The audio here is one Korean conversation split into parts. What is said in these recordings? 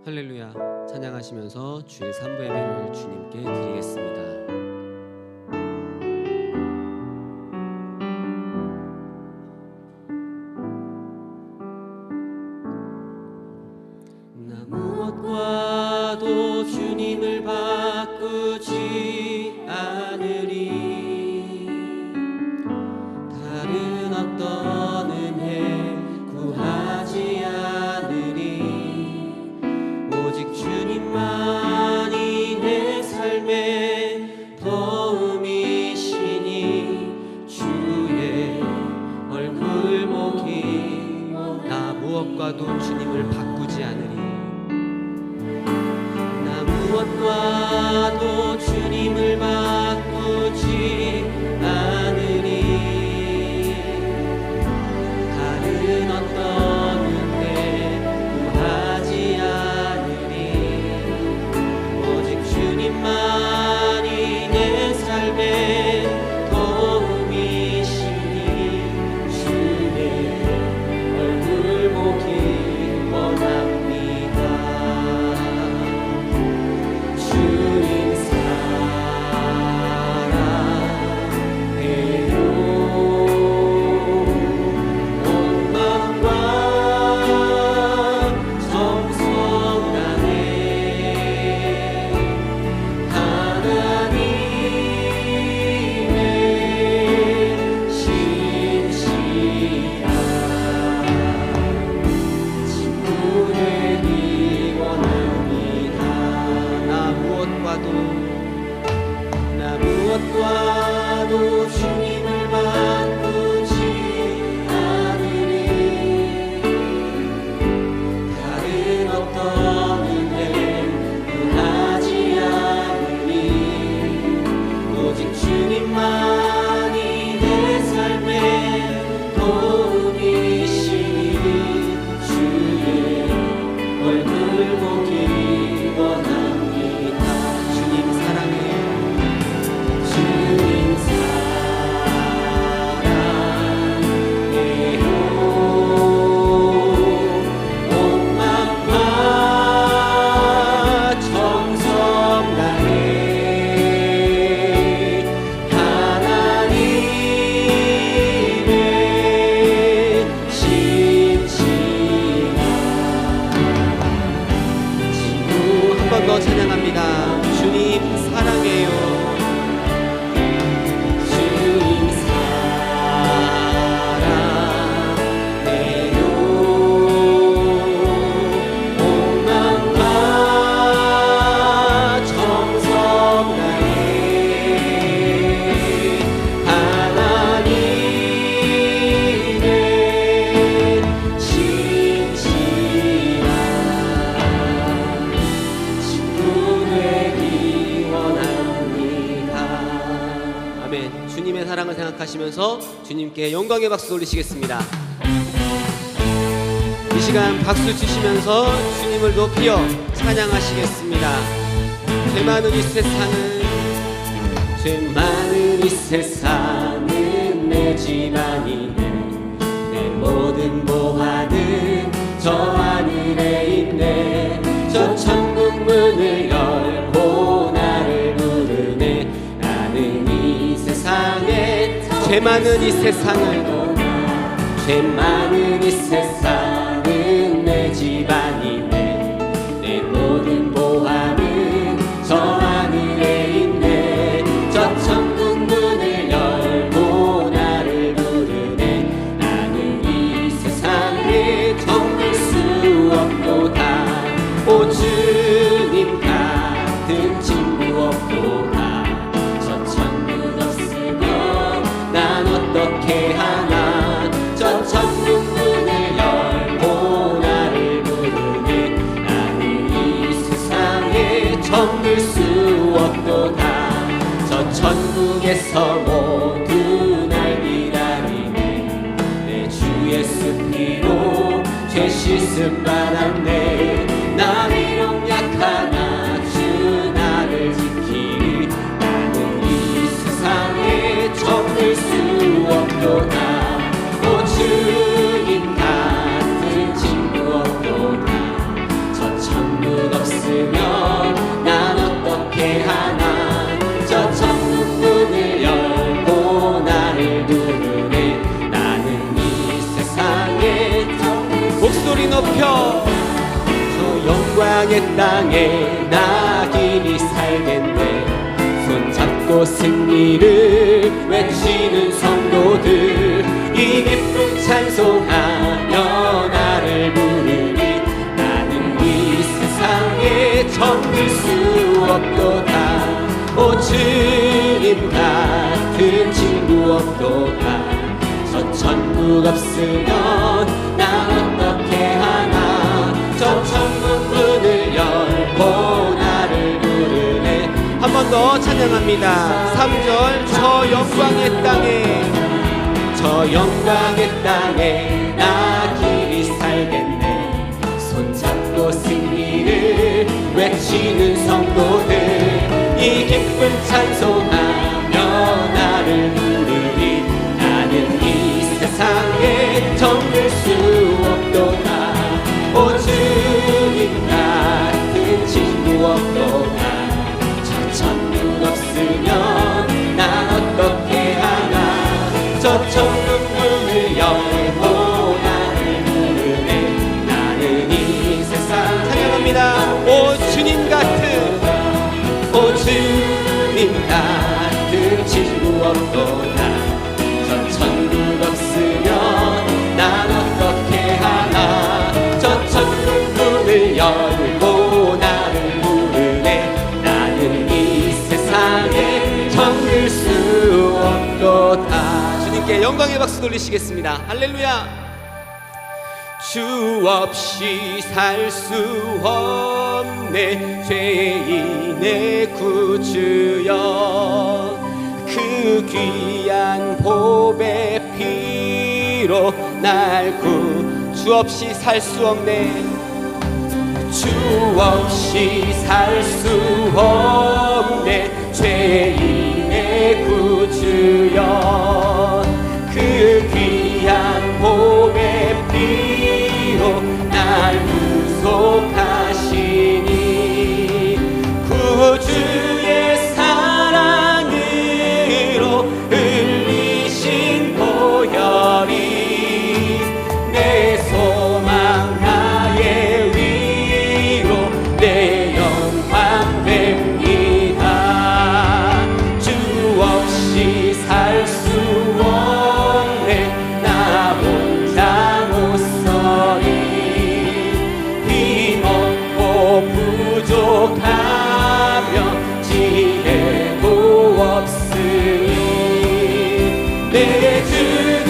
할렐루야, 찬양하시면서 주일 3부 예배를 주님께 드리겠습니다. 나 무엇과도 주님을 바꾸지 않으리. 다른 어떤 은혜 구하지 않으리. 오직 주님만이 내 삶의 도움이시니 주의 얼굴 보기. 나 무엇과도 주님을 바꾸지 않으리. 나 무엇과도 주님을 바꾸지 않으리. 다른 어떤 은혜 구하지 않으리. 오직 주님만이 내 삶의 도움이시니 주의 얼굴 보기 원합니다. 주님 사랑해요. 온 마음과 정성 다해 하나님의 신실한 친구 되기 원합니다. 나 무엇과도 주님을 바꾸지 않으리. 다른 어떤 은혜 구하지 않으리. 오직 주님만이 내 삶의 도움이시니 주의 얼굴 보기 원합니다. 주님 사랑해요. 주님 사랑해요. 온 마음과 정성 다해 하나님의 신실한 친구. 한 번 더 찬양합니다. 주님 사랑해요. 주님 사랑해요. 온 마음과 정성 다해 하나님의 신실한 친구 되기 원합니다. 아멘. 주님의 사랑을 생각하시면서 주님께 영광의 박수 올리시겠습니다. 이 시간 박수 치시면서 주님을 높여 찬양하시겠습니다. 죄 많은 이 세상은 내 집안이네. 내 모든 보화는 저 하늘에 있네. 저 천국 문을 열고 나를 부르네. 나는 이 세상에 죄 많은 이 세상은 내 집안이네. 내 모든 보화는 저 하늘에 있네. 저 천국 문을 열고 나를 부르네. 나는 이 세상에 정할 수 없도다. 오 주님 같은 친구 없도다. 저 천국 없으면 난 어떻게 하나. 저 천국 문을 열고 나를 부르네. 나는 이 세상에 정할 수 없도다. 저 천국에서 모두 날 기다리네. 내 주 예수 피로 죄 씻음 받았네. 나 비록 약하나 주 나를 지키리. 나는 이 세상에 정할 수 없도다. 오 주님 같은 친구 없도다. 저 천국 높여. 저 영광의 땅에 나 길이 살겠네. 손잡고 승리를 외치는 성도들, 이 기쁨 찬송하며 나를 부르리. 나는 이 세상에 정들 수 없도다. 오 주님 같은 친구 없도다. 저 천국 없으면 난 어떻게 하나. 저 천국 문을 열고 나를 부르네. 한 번 더 찬양합니다. 3절 저 영광의 땅에, 저 영광의 땅에 나 길이 살겠네. 손잡고 승리를 외치는 성도들, 이 기쁨 찬송하며 나를 부르리. 나는 이 세상에 정들 수 없도다. 오 주님 같은 친구 없도다. 저 천국 없으면 난 어떻게 하나. 저 천국 문을 열고 나를 부르네. 나는 이 세상 찬양합니다. 오 주님 같은, 오 주님 같은 친구 없도다. 저 천국 없으면 난 어떻게 하나. 저 천국 문을 열고 나를 부르네. 나는 이 세상에 정들 수 없도다. 주님께 영광의 박수 돌리시겠습니다. 할렐루야. 주 없이 살 수 없네. 죄인의 구주여, 그 귀한 보배 피로 날 구. 주 없이 살 수 없네. 주 없이 살 수 없네. 죄인의 구주여, 그 귀한 보배 피로 날 구속하시니. 구주의 사랑으로 흘리신 보혈이 내 소망 나의 위로 내 영광 됩니다. 주 없이 살 수 없네. 나 혼자 못 서리. 힘없고 부족하며 지혜도 없으니 내게 주는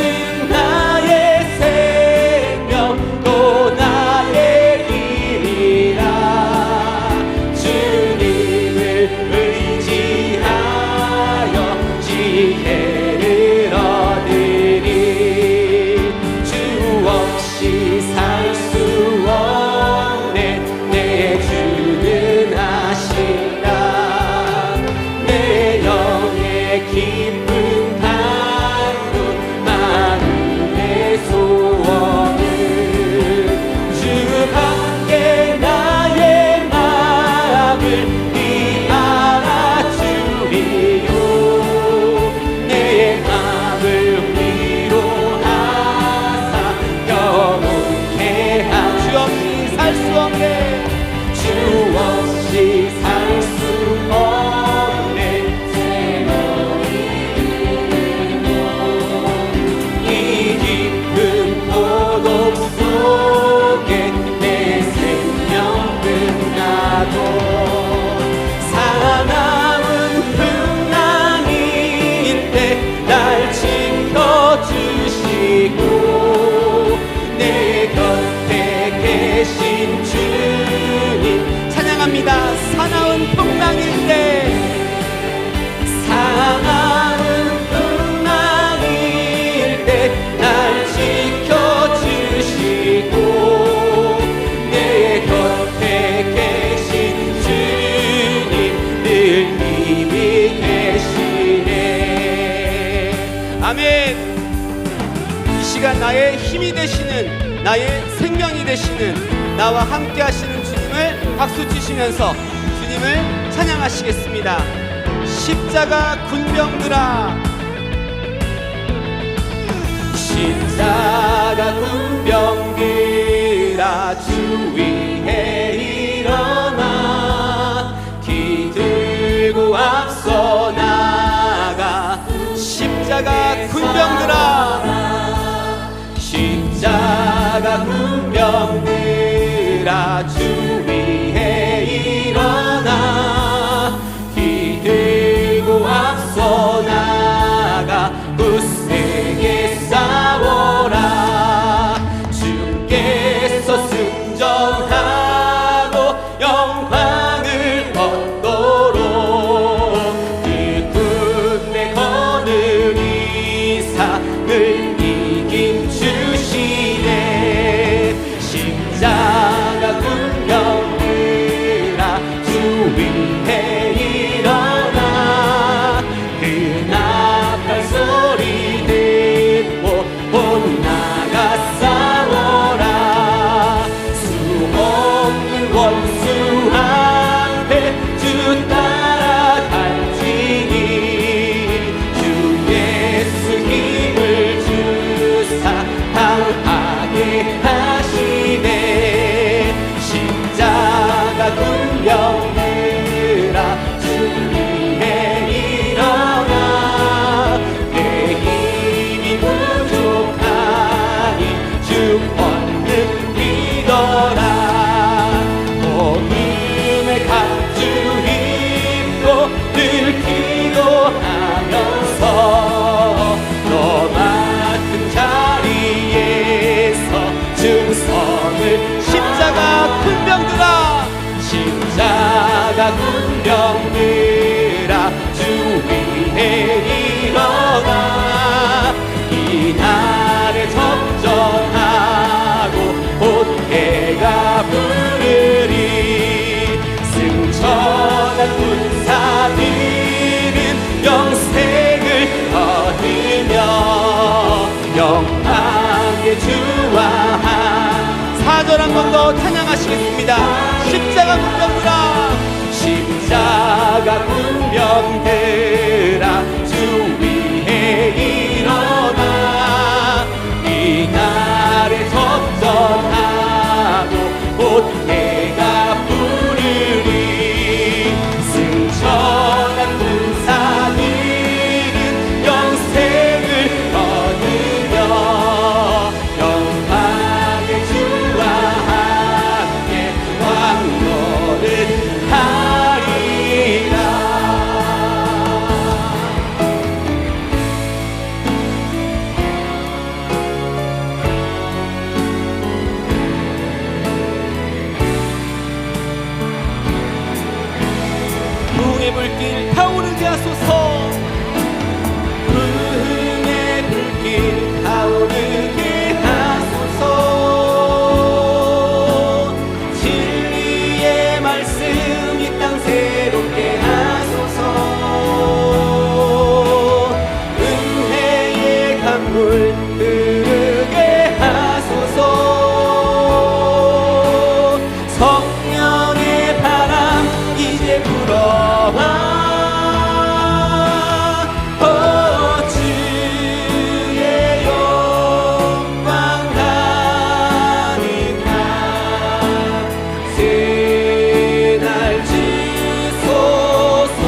나의 생명 또 나의 길이라. 주님을 의지하여 지혜를 얻으리. 주 없이 살 수 없네. 내 주는 아시라. 내 영의 기쁨 담은 마음의 소원을 주밖에 나의 마음을 이 알아주리요. 내 마음을 위로하사 영원케 하. 주 없이 살 수 없네. 주 없이 살 수 없네. 이 깊은 고독 속에 내 생명 끝나도 사나운 풍랑일 때 날 지켜주시고 내 곁에 계신 주님 찬양합니다. 사나운 풍랑일 때, 사나운 풍랑일 때 날 지켜주시고 내 곁에 계신 주님 늘 힘이 계시네. 아멘. 이 시간 나의 힘이 되시는, 나의 생명이 되시는, 나와 함께 하시는 주님을 박수 치시면서 주님을 찬양하시겠습니다. 십자가 군병들아, 십자가 군병들아, 주 위에 일어나 기들고 앞서 나가 십자가 군병들아 십자가 군병들아 주 위에 일어나 기들고 앞서 나가 굳세게 싸워라 주께서 승정하고 영광을 얻도록 그 군대 거는 이상을 이긴 주시네 십자가 군병들아 주 위에 일어나 그 나팔 소리 듣고 곧 나가 싸워라 수없는 원수 앞에 주 따라갈지니 주 예수 힘을 주사 강하게 하시네 십자가 군병들아 주 위에 일어나 내 힘이 부족하니 주 권능 믿어라 어둠의 갑주 입고 늘 기도하면서 너 맡은 자리에서 충성을 십자가 군병들아 십자가 군병들아 주 위에 일어나 이 날에 적정하고 곧 해가 부르리 승천한 군사들은 영생을 얻으며 영광의 주와 사절 한 번 더 찬양하시겠습니다 십자가 군병들아 십자가 군병들아 주 위에 일어나 이 날에 적정하고 곧 해가 부르리 승천한 군사들은 영생을 얻으며 영광의 주와 함께 왕노를 하리라 부흥의 불길 타오르게 하소서 부흥의 불길 타오르게 하소서 진리의 말씀 이 땅 새롭게 하소서 은혜의 강물 흐르게 하소서 성령의 바람 이제 불어와 주의 영광 가득한 새날 주소서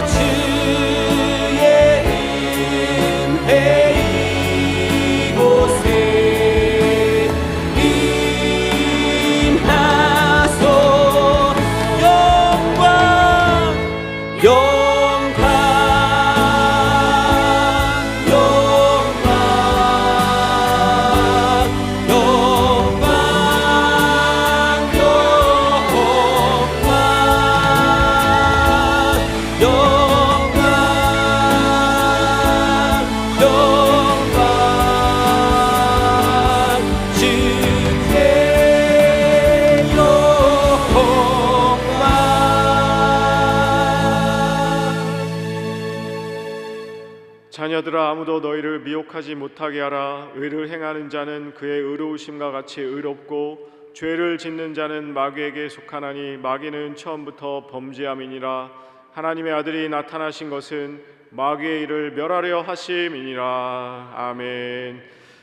주의 은혜 이곳에 임하소 영광 영광 영광 영광 영광 영광 주께 영광 자녀들아 아무도 너희를 미혹하지 못하게 하라 의를 행하는 자는 그의 의로우심과 같이 의롭고 죄를 짓는 자는 마귀에게 속하나니 마귀는 처음부터 범죄함이니라 하나님의 아들이 나타나신 것은 마귀의 일을 멸하려 하심이니라. 아멘.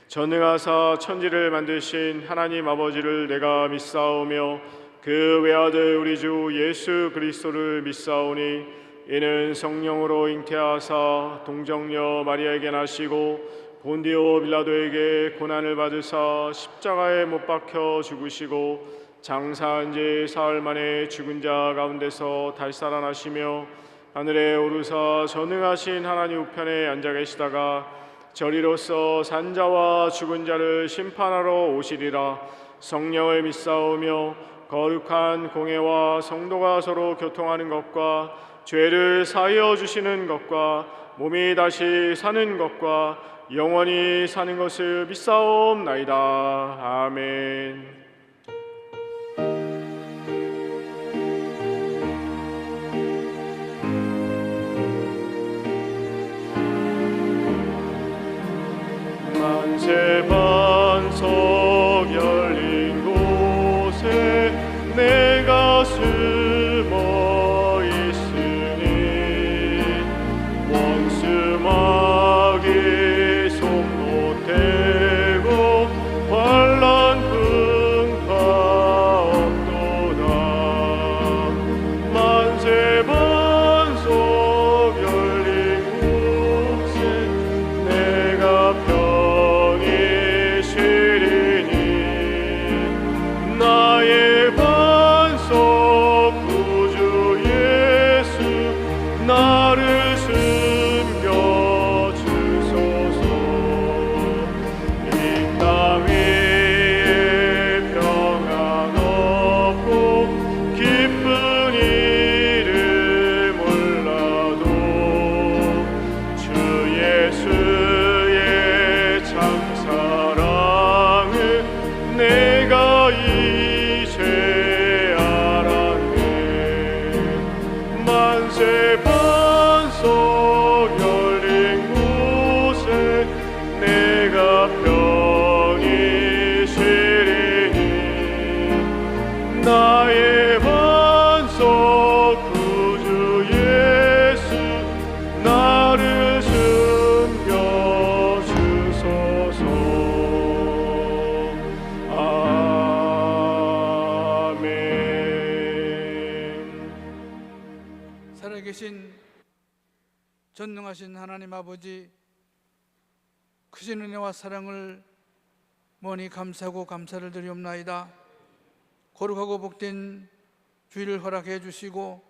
전능하사 천지를 만드신 하나님 아버지를 내가 믿사오며 그 외아들 우리 주 예수 그리스도를 믿사오니 이는 성령으로 잉태하사 동정녀 마리아에게 나시고 본디오 빌라도에게 고난을 받으사 십자가에 못 박혀 죽으시고 장사한 지 사흘 만에 죽은 자 가운데서 다시 살아나시며 하늘에 오르사 전능하신 하나님 우편에 앉아 계시다가 저리로서 산자와 죽은 자를 심판하러 오시리라. 성령을 믿사오며 거룩한 공회와 성도가 서로 교통하는 것과 죄를 사하여 주시는 것과 몸이 다시 사는 것과 영원히 사는 것을 믿사옵나이다. 아멘. 만세 반석 열린 곳에 내가 숨어 있으니 원수 마귀 손 못대고 환난 풍파 없도다. 만세 반석 열린 곳에 내가 편히 쉬리니 나의 반석 구주 예수 나를 숨겨주소서. 이 땅 위에 평안 없고 기쁜 일을 몰라도 주 예수의 참 사랑을 내가 이제 알았네. 만세 반석 열린 곳에 내가 편히 쉬리니 나의 반석 구주 예수 나를 숨겨주소서. 아멘. 살아계신 전능하신 하나님 아버지, 크신 은혜와 사랑을 머니 감사하고 감사를 드리옵나이다. 거룩하고 복된 주일을 허락해 주시고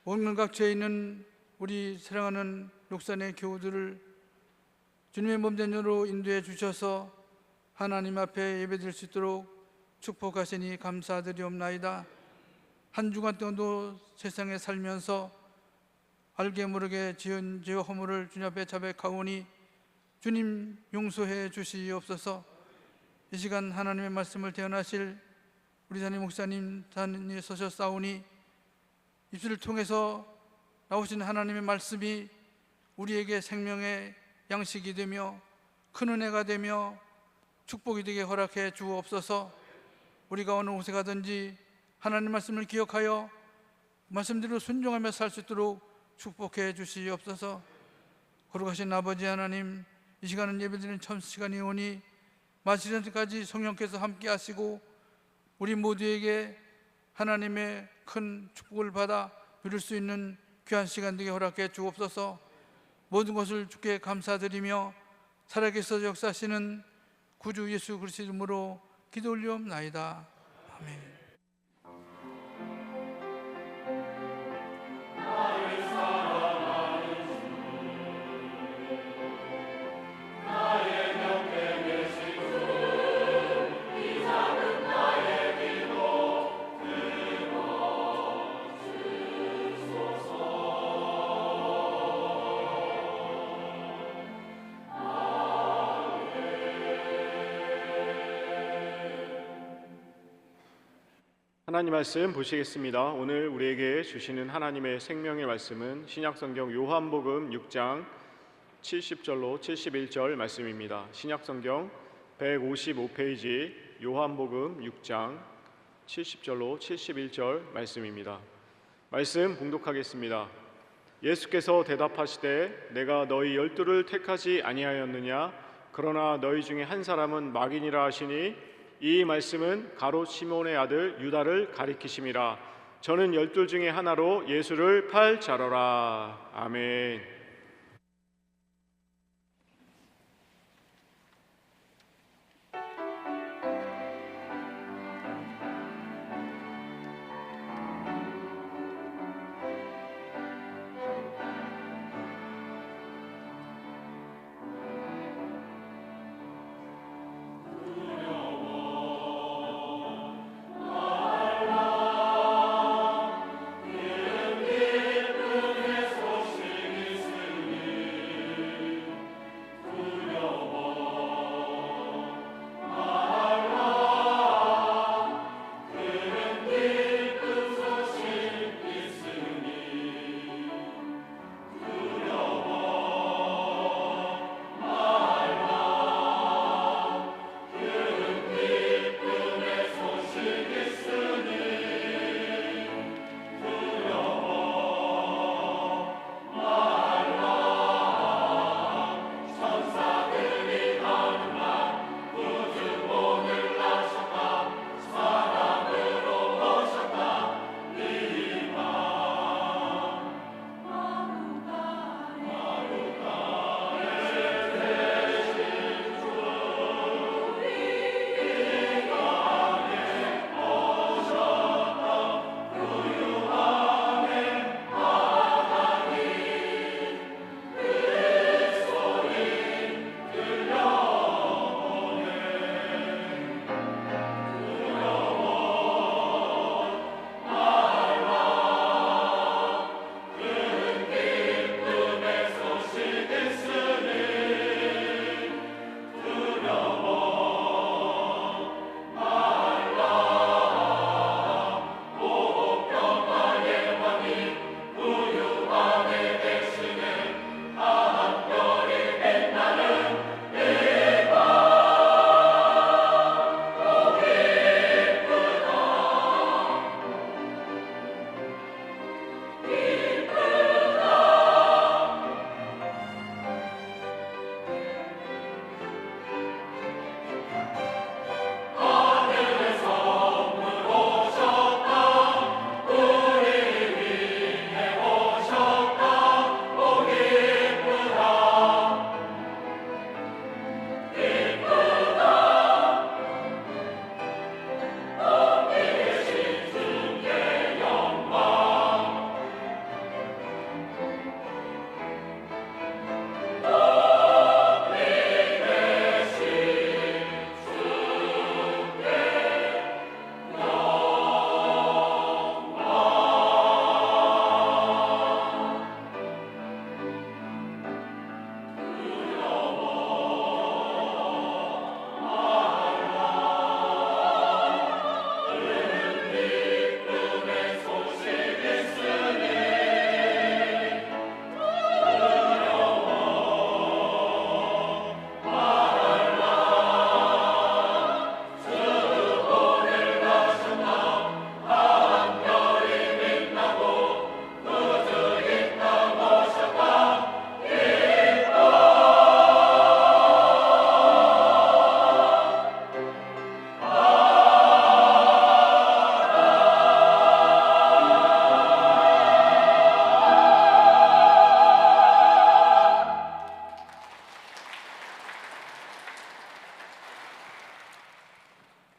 온갖 각처에 있는 우리 사랑하는 녹산의 교우들을 주님의 몸전으로 인도해 주셔서 하나님 앞에 예배드릴 수 있도록 축복하시니 감사드리옵나이다. 한 주간 동안도 세상에 살면서 알게 모르게 지은 죄와 허물을 주님 앞에 자백하오니 주님 용서해 주시옵소서. 이 시간 하나님의 말씀을 대언하실 우리 담임 목사님 단에 서셨사오니 입술을 통해서 나오신 하나님의 말씀이 우리에게 생명의 양식이 되며 큰 은혜가 되며 축복이 되게 허락해 주옵소서. 우리가 어느 곳에 가든지 하나님 말씀을 기억하여 말씀대로 순종하며 살 수 있도록 축복해 주시옵소서. 거룩하신 아버지 하나님, 이 시간은 예배드리는 첫 시간이 오니 마치는 때까지 성령께서 함께 하시고 우리 모두에게 하나님의 큰 축복을 받아 누릴 수 있는 귀한 시간 되게 허락해 주옵소서. 모든 것을 주께 감사드리며 살아계셔 역사하시는 구주 예수 그리스도 이름으로 기도 올리옵나이다. 아멘. 하나님 말씀 보시겠습니다. 오늘 우리에게 주시는 하나님의 생명의 말씀은 신약성경 요한복음 6장 70절로 71절 말씀입니다. 신약성경 155페이지 요한복음 6장 70절로 71절 말씀입니다. 말씀 봉독하겠습니다. 예수께서 대답하시되 내가 너희 12를 택하지 아니하였느냐? 그러나 너희 중에 한 사람은 마귀니라 하시니 이 말씀은 가롯 시몬의 아들 유다를 가리키심이라. 저는 12 중에 하나로 예수를 팔 자로라. 아멘.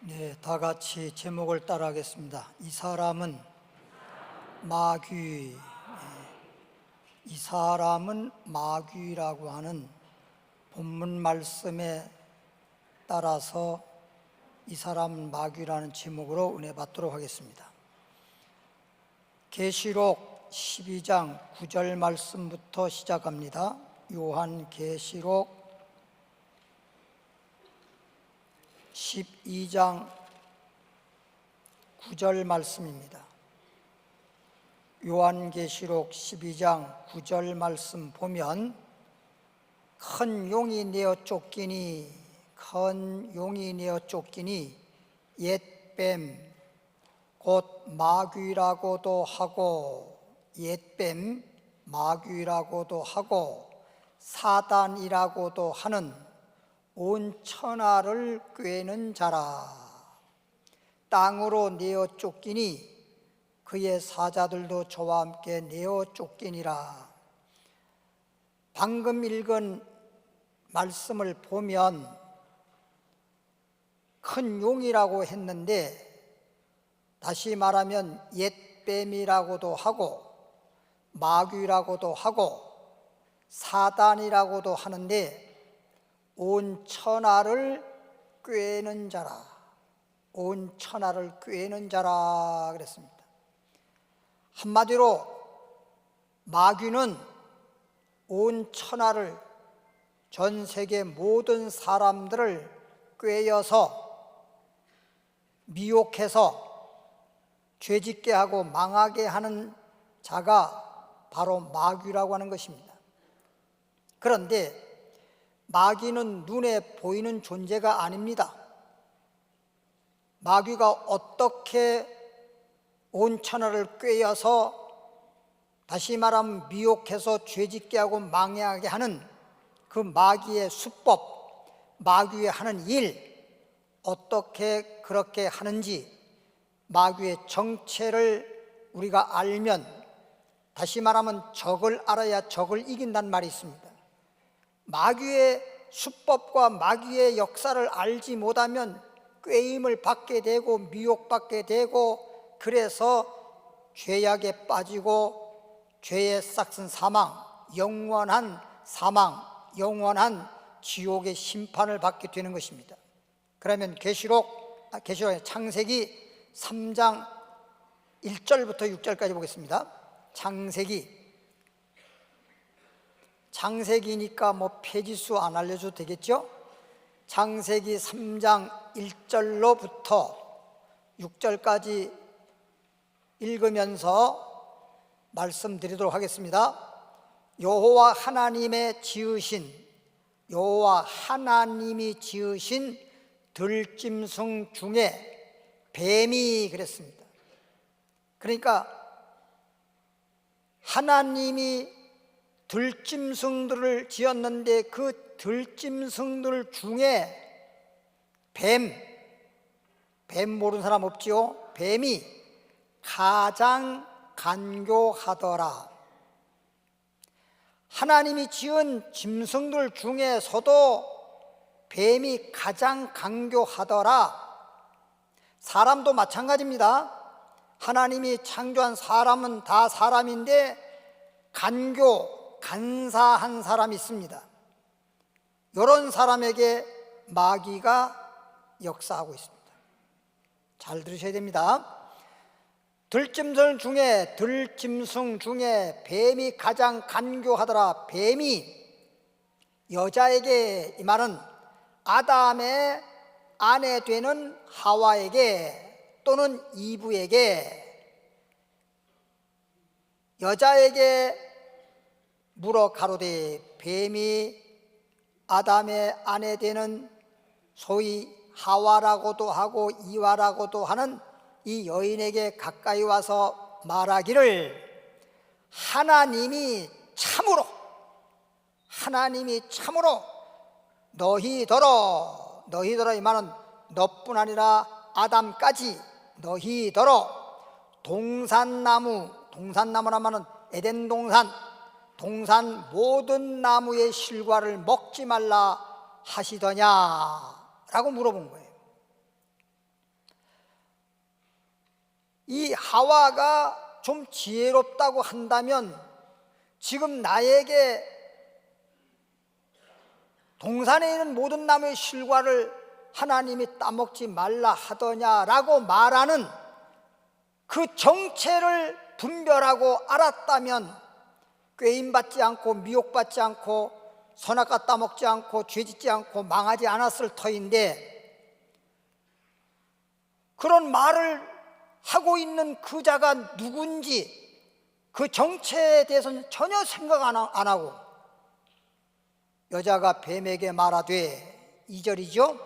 네, 다 같이 제목을 따라하겠습니다. 이 사람은 마귀. 이 사람은 마귀라고 하는 본문 말씀에 따라서 이 사람은 마귀라는 제목으로 은혜 받도록 하겠습니다. 계시록 12장 9절 말씀부터 시작합니다. 요한계시록 12장 9절 말씀입니다. 요한계시록 12장 9절 말씀 보면 큰 용이 내어 쫓기니 옛뱀 곧 마귀라고도 하고 옛뱀 마귀라고도 하고 사단이라고도 하는 온 천하를 꿰는 자라. 땅으로 내어 쫓기니 그의 사자들도 저와 함께 내어 쫓기니라. 방금 읽은 말씀을 보면 큰 용이라고 했는데, 다시 말하면 옛뱀이라고도 하고 마귀라고도 하고 사단이라고도 하는데, 온 천하를 꿰는 자라, 온 천하를 꿰는 자라 그랬습니다. 한마디로 마귀는 온 천하를, 전 세계 모든 사람들을 꿰어서 미혹해서 죄짓게 하고 망하게 하는 자가 바로 마귀라고 하는 것입니다. 그런데 마귀는 눈에 보이는 존재가 아닙니다. 마귀가 어떻게 온 천하를 꿰어서, 다시 말하면 미혹해서 죄짓게 하고 망하게 하는 그 마귀의 수법, 마귀의 하는 일, 어떻게 그렇게 하는지 마귀의 정체를 우리가 알면, 다시 말하면 적을 알아야 적을 이긴다는 말이 있습니다. 마귀의 수법과 마귀의 역사를 알지 못하면 꾀임을 받게 되고 미혹받게 되고, 그래서 죄악에 빠지고 죄의 싹슨 사망, 영원한 사망, 영원한 지옥의 심판을 받게 되는 것입니다. 그러면 창세기 3장 1절부터 6절까지 보겠습니다. 창세기니까 뭐 페이지수 안 알려줘도 되겠죠? 창세기 3장 1절로부터 6절까지 읽으면서 말씀드리도록 하겠습니다. 여호와 하나님이 지으신 들짐승 중에 뱀이 그랬습니다. 그러니까 하나님이 들짐승들을 지었는데 그 들짐승들 중에 뱀 모르는 사람 없지요? 뱀이 가장 간교하더라. 하나님이 지은 짐승들 중에서도 뱀이 가장 간교하더라. 사람도 마찬가지입니다. 하나님이 창조한 사람은 다 사람인데 간사한 사람이 있습니다. 이런 사람에게 마귀가 역사하고 있습니다. 잘 들으셔야 됩니다. 들짐승 중에 뱀이 가장 간교하더라. 뱀이 여자에게, 이 말은 아담의 아내 되는 하와에게 또는 이브에게, 여자에게 물어 가로되, 뱀이 아담의 아내 되는 소위 하와라고도 하고 이와라고도 하는 이 여인에게 가까이 와서 말하기를, 하나님이 참으로 너희더러, 이 말은 너뿐 아니라 아담까지 너희더러 동산나무라면은 에덴 동산 모든 나무의 실과를 먹지 말라 하시더냐라고 물어본 거예요. 이 하와가 좀 지혜롭다고 한다면 지금 나에게 동산에 있는 모든 나무의 실과를 하나님이 따먹지 말라 하더냐라고 말하는 그 정체를 분별하고 알았다면 꾀임받지 않고 미혹받지 않고 선악과 따먹지 않고 죄짓지 않고 망하지 않았을 터인데, 그런 말을 하고 있는 그 자가 누군지 그 정체에 대해서는 전혀 생각 안 하고 여자가 뱀에게 말하되, 2절이죠.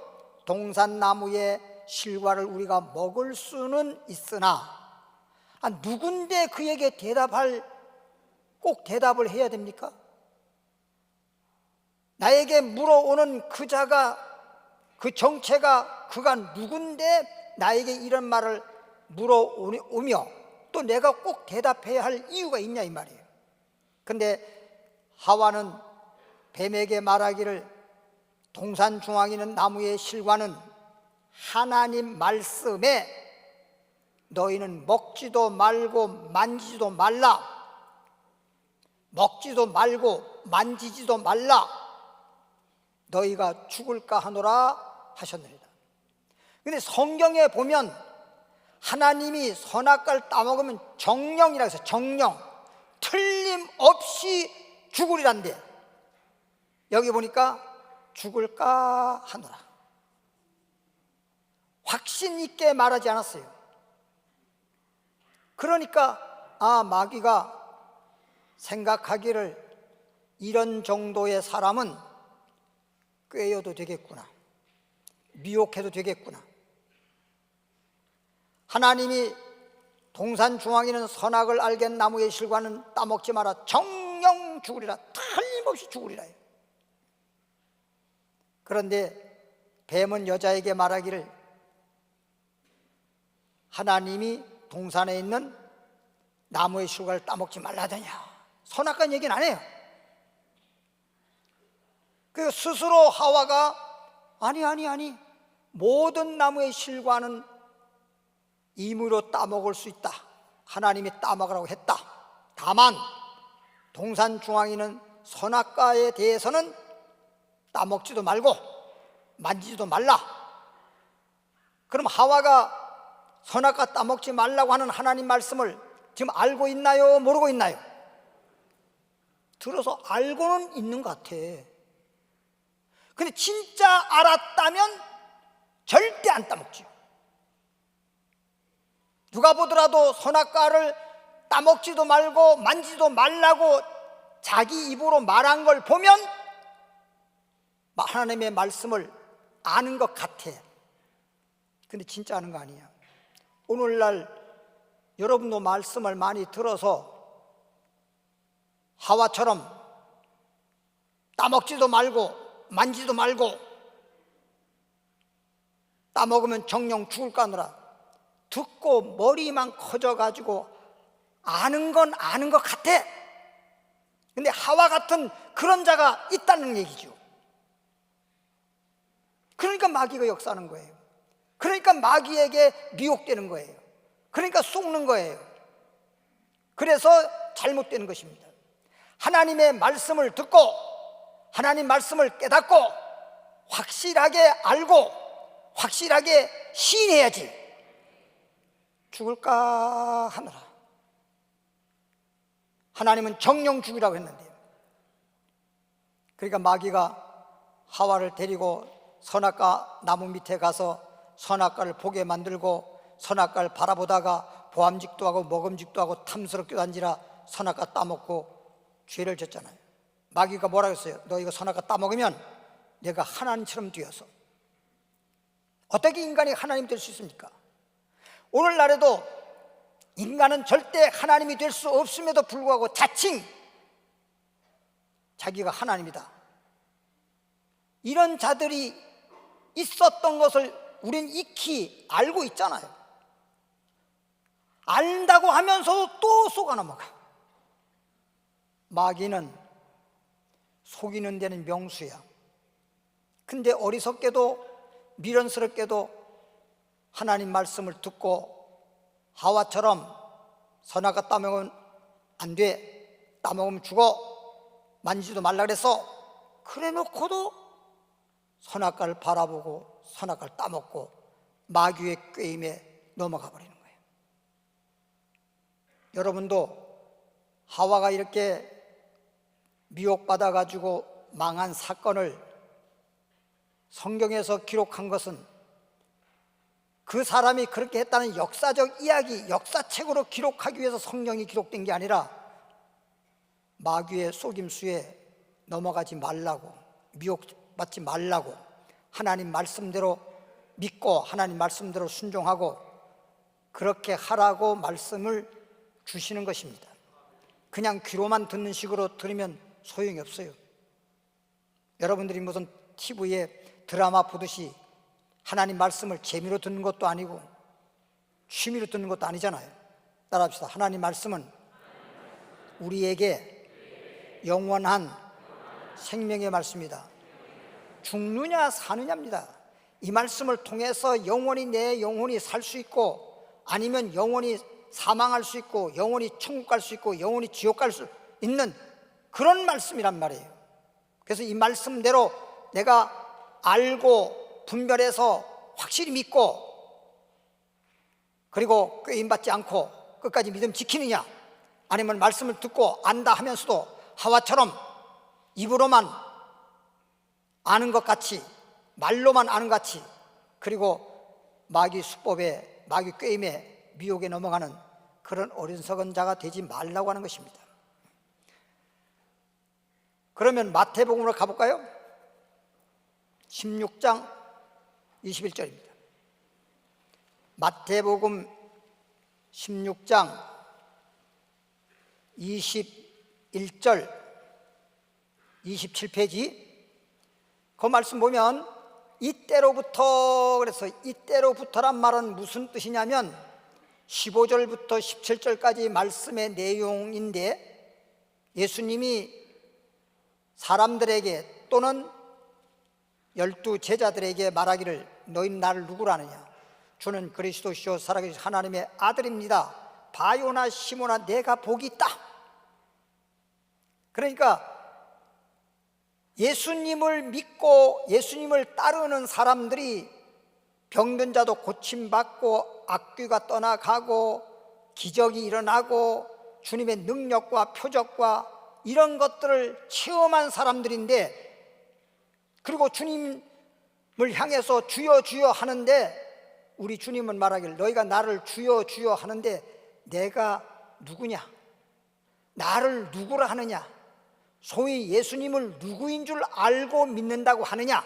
동산나무의 실과를 우리가 먹을 수는 있으나, 누군데 그에게 꼭 대답을 해야 됩니까? 나에게 물어오는 그 자가, 그 정체가 그가 누군데 나에게 이런 말을 물어오며 또 내가 꼭 대답해야 할 이유가 있냐 이 말이에요. 근데 하와는 뱀에게 말하기를 동산 중앙에 있는 나무의 실과는 하나님 말씀에 너희는 먹지도 말고 만지지도 말라, 먹지도 말고 만지지도 말라, 너희가 죽을까 하노라 하셨느니라. 근데 성경에 보면 하나님이 선악과를 따먹으면 정령이라고 해서 정령, 틀림없이 죽으리란데 여기 보니까 죽을까 하노라. 확신 있게 말하지 않았어요. 그러니까 마귀가 생각하기를 이런 정도의 사람은 꾀여도 되겠구나, 미혹해도 되겠구나. 하나님이 동산 중앙에 있는 선악을 알겐 나무의 실과는 따먹지 마라, 정령 죽으리라, 틀림없이 죽으리라. 그런데 뱀은 여자에게 말하기를 하나님이 동산에 있는 나무의 실과를 따먹지 말라더냐. 선악과는 얘기는 안 해요. 그 스스로 하와가 아니 모든 나무의 실과는 임의로 따먹을 수 있다, 하나님이 따먹으라고 했다. 다만 동산 중앙에 있는 선악과에 대해서는 따먹지도 말고 만지지도 말라. 그럼 하와가 선악과 따먹지 말라고 하는 하나님 말씀을 지금 알고 있나요? 모르고 있나요? 들어서 알고는 있는 것 같아. 근데 진짜 알았다면 절대 안 따먹지요. 누가 보더라도 선악과를 따먹지도 말고 만지도 말라고 자기 입으로 말한 걸 보면 하나님의 말씀을 아는 것 같아. 근데 진짜 아는 거 아니야. 오늘날 여러분도 말씀을 많이 들어서 하와처럼 따먹지도 말고 만지도 말고 따먹으면 정령 죽을까 하노라. 듣고 머리만 커져가지고 아는 건 아는 것 같아. 근데 하와 같은 그런 자가 있다는 얘기죠. 그러니까 마귀가 역사하는 거예요. 그러니까 마귀에게 미혹되는 거예요. 그러니까 속는 거예요. 그래서 잘못되는 것입니다. 하나님의 말씀을 듣고 하나님 말씀을 깨닫고 확실하게 알고 확실하게 시인해야지. 죽을까 하느라. 하나님은 정령 죽이라고 했는데, 그러니까 마귀가 하와를 데리고 선악과 나무 밑에 가서 선악과를 보게 만들고 선악과를 바라보다가 보암직도 하고 먹음직도 하고 탐스럽기도 한지라 선악과 따먹고 죄를 졌잖아요. 마귀가 뭐라고 했어요? 너 이거 선악과 따먹으면 내가 하나님처럼 되어서. 어떻게 인간이 하나님 될 수 있습니까? 오늘날에도 인간은 절대 하나님이 될 수 없음에도 불구하고 자칭 자기가 하나님이다, 이런 자들이 있었던 것을 우린 익히 알고 있잖아요. 안다고 하면서도 또 속아 넘어가. 마귀는 속이는 데는 명수야. 근데 어리석게도 미련스럽게도 하나님 말씀을 듣고 하와처럼 선악과 따먹으면 안 돼, 따먹으면 죽어, 만지지도 말라 그랬어, 그래 놓고도 선악과를 바라보고 선악과를 따먹고 마귀의 꾀임에 넘어가 버리는 거예요. 여러분도 하와가 이렇게 미혹받아 가지고 망한 사건을 성경에서 기록한 것은 그 사람이 그렇게 했다는 역사적 이야기, 역사책으로 기록하기 위해서 성경이 기록된 게 아니라 마귀의 속임수에 넘어가지 말라고, 미혹받지 말라고, 하나님 말씀대로 믿고 하나님 말씀대로 순종하고 그렇게 하라고 말씀을 주시는 것입니다. 그냥 귀로만 듣는 식으로 들으면 소용이 없어요. 여러분들이 무슨 TV에 드라마 보듯이 하나님 말씀을 재미로 듣는 것도 아니고 취미로 듣는 것도 아니잖아요. 따라합시다. 하나님 말씀은 우리에게 영원한 생명의 말씀이다. 죽느냐 사느냐입니다. 이 말씀을 통해서 영원히 내 영혼이 살 수 있고, 아니면 영원히 사망할 수 있고, 영원히 천국 갈 수 있고, 영원히 지옥 갈 수 있는 그런 말씀이란 말이에요. 그래서 이 말씀대로 내가 알고 분별해서 확실히 믿고, 그리고 꾀임받지 않고 끝까지 믿음 지키느냐, 아니면 말씀을 듣고 안다 하면서도 하와처럼 입으로만 아는 것 같이, 말로만 아는 것 같이, 그리고 마귀 수법에, 마귀 꾀임에, 미혹에 넘어가는 그런 어리석은 자가 되지 말라고 하는 것입니다. 그러면 마태복음으로 가볼까요? 16장 21절입니다. 마태복음 16장 21절 27페이지, 그 말씀 보면 이때로부터, 그래서 이때로부터란 말은 무슨 뜻이냐면 15절부터 17절까지 말씀의 내용인데, 예수님이 사람들에게 또는 12 제자들에게 말하기를 너희는 나를 누구라 하느냐, 주는 그리스도시요 살아계신 하나님의 아들입니다. 바요나 시모나 내가 복이 있다. 그러니까 예수님을 믿고 예수님을 따르는 사람들이 병든 자도 고침받고 악귀가 떠나가고 기적이 일어나고 주님의 능력과 표적과 이런 것들을 체험한 사람들인데, 그리고 주님을 향해서 주여 주여 하는데, 우리 주님은 말하기를 너희가 나를 주여 주여 하는데 내가 누구냐, 나를 누구라 하느냐, 소위 예수님을 누구인 줄 알고 믿는다고 하느냐,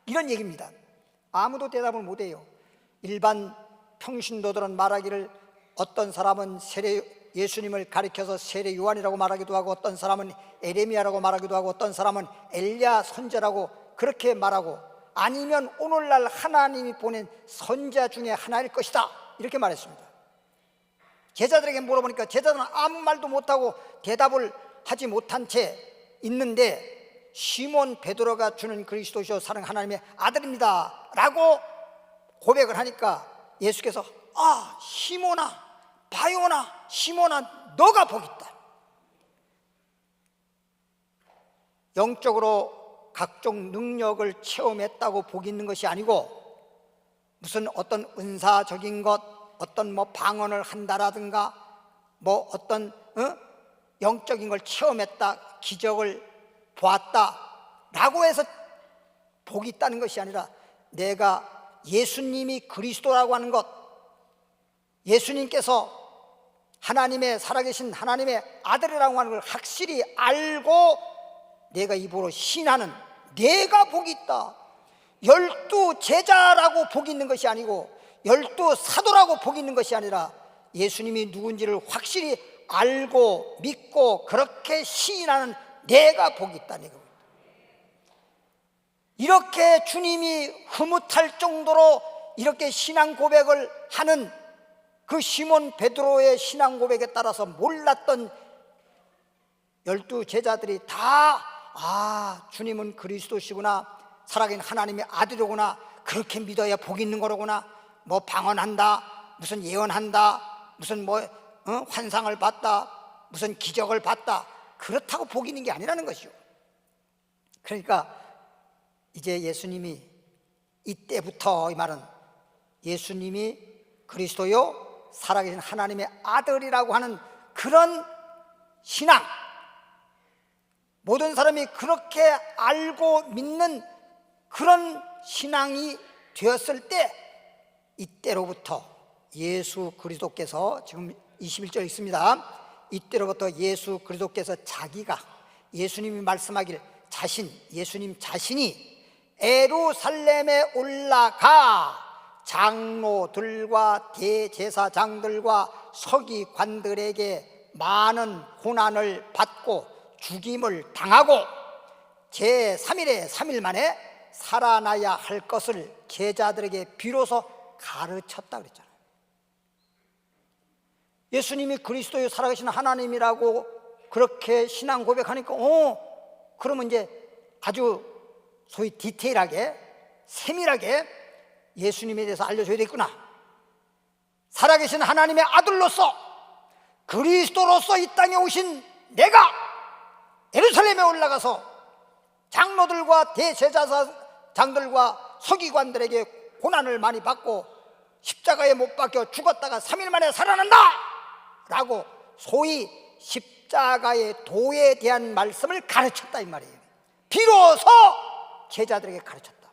이런 얘기입니다. 아무도 대답을 못해요. 일반 평신도들은 말하기를 어떤 사람은 예수님을 가리켜서 세례 요한이라고 말하기도 하고, 어떤 사람은 에레미야라고 말하기도 하고, 어떤 사람은 엘리야 선지자라고 그렇게 말하고, 아니면 오늘날 하나님이 보낸 선지자 중에 하나일 것이다, 이렇게 말했습니다. 제자들에게 물어보니까 제자들은 아무 말도 못하고 대답을 하지 못한 채 있는데, 시몬 베드로가 주는 그리스도시요 살아계신 하나님의 아들입니다 라고 고백을 하니까 예수께서 시몬아, 바요나, 시몬아, 너가 복 있다. 영적으로 각종 능력을 체험했다고 복이 있는 것이 아니고, 무슨 어떤 은사적인 것, 어떤 방언을 한다라든가, 어떤 영적인 걸 체험했다, 기적을 보았다 라고 해서 복이 있다는 것이 아니라, 내가 예수님이 그리스도라고 하는 것, 예수님께서 하나님의 살아계신 하나님의 아들이라고 하는 걸 확실히 알고 내가 입으로 신하는 내가 복이 있다. 12 제자라고 복이 있는 것이 아니고 12 사도라고 복이 있는 것이 아니라, 예수님이 누군지를 확실히 알고 믿고 그렇게 시인하는 내가 복이 있다는 겁니다. 이렇게 주님이 흐뭇할 정도로 이렇게 신앙 고백을 하는 그 시몬 베드로의 신앙 고백에 따라서 몰랐던 12 제자들이 다 주님은 그리스도시구나, 살아계신 하나님의 아들이구나, 그렇게 믿어야 복이 있는 거로구나, 방언한다, 무슨 예언한다, 무슨 환상을 봤다, 무슨 기적을 봤다, 그렇다고 복이 있는 게 아니라는 것이요. 그러니까 이제 예수님이 이때부터, 이 말은 예수님이 그리스도요 살아계신 하나님의 아들이라고 하는 그런 신앙, 모든 사람이 그렇게 알고 믿는 그런 신앙이 되었을 때, 이때로부터 예수 그리스도께서, 지금 21절 있습니다. 이때로부터 예수 그리스도께서 자기가, 예수님이 말씀하길 예수님 자신이 예루살렘에 올라가 장로들과 대제사장들과 서기관들에게 많은 고난을 받고 죽임을 당하고 제3일에 3일 만에 살아나야 할 것을 제자들에게 비로소 가르쳤다 그랬잖아요. 예수님이 그리스도의 살아계신 하나님이라고 그렇게 신앙 고백하니까 그러면 이제 아주 소위 디테일하게 세밀하게 예수님에 대해서 알려줘야 되겠구나. 살아계신 하나님의 아들로서 그리스도로서 이 땅에 오신 내가 예루살렘에 올라가서 장로들과 대제사장들과 서기관들에게 고난을 많이 받고 십자가에 못 박혀 죽었다가 3일 만에 살아난다 라고 소위 십자가의 도에 대한 말씀을 가르쳤다 이 말이에요. 비로소 제자들에게 가르쳤다.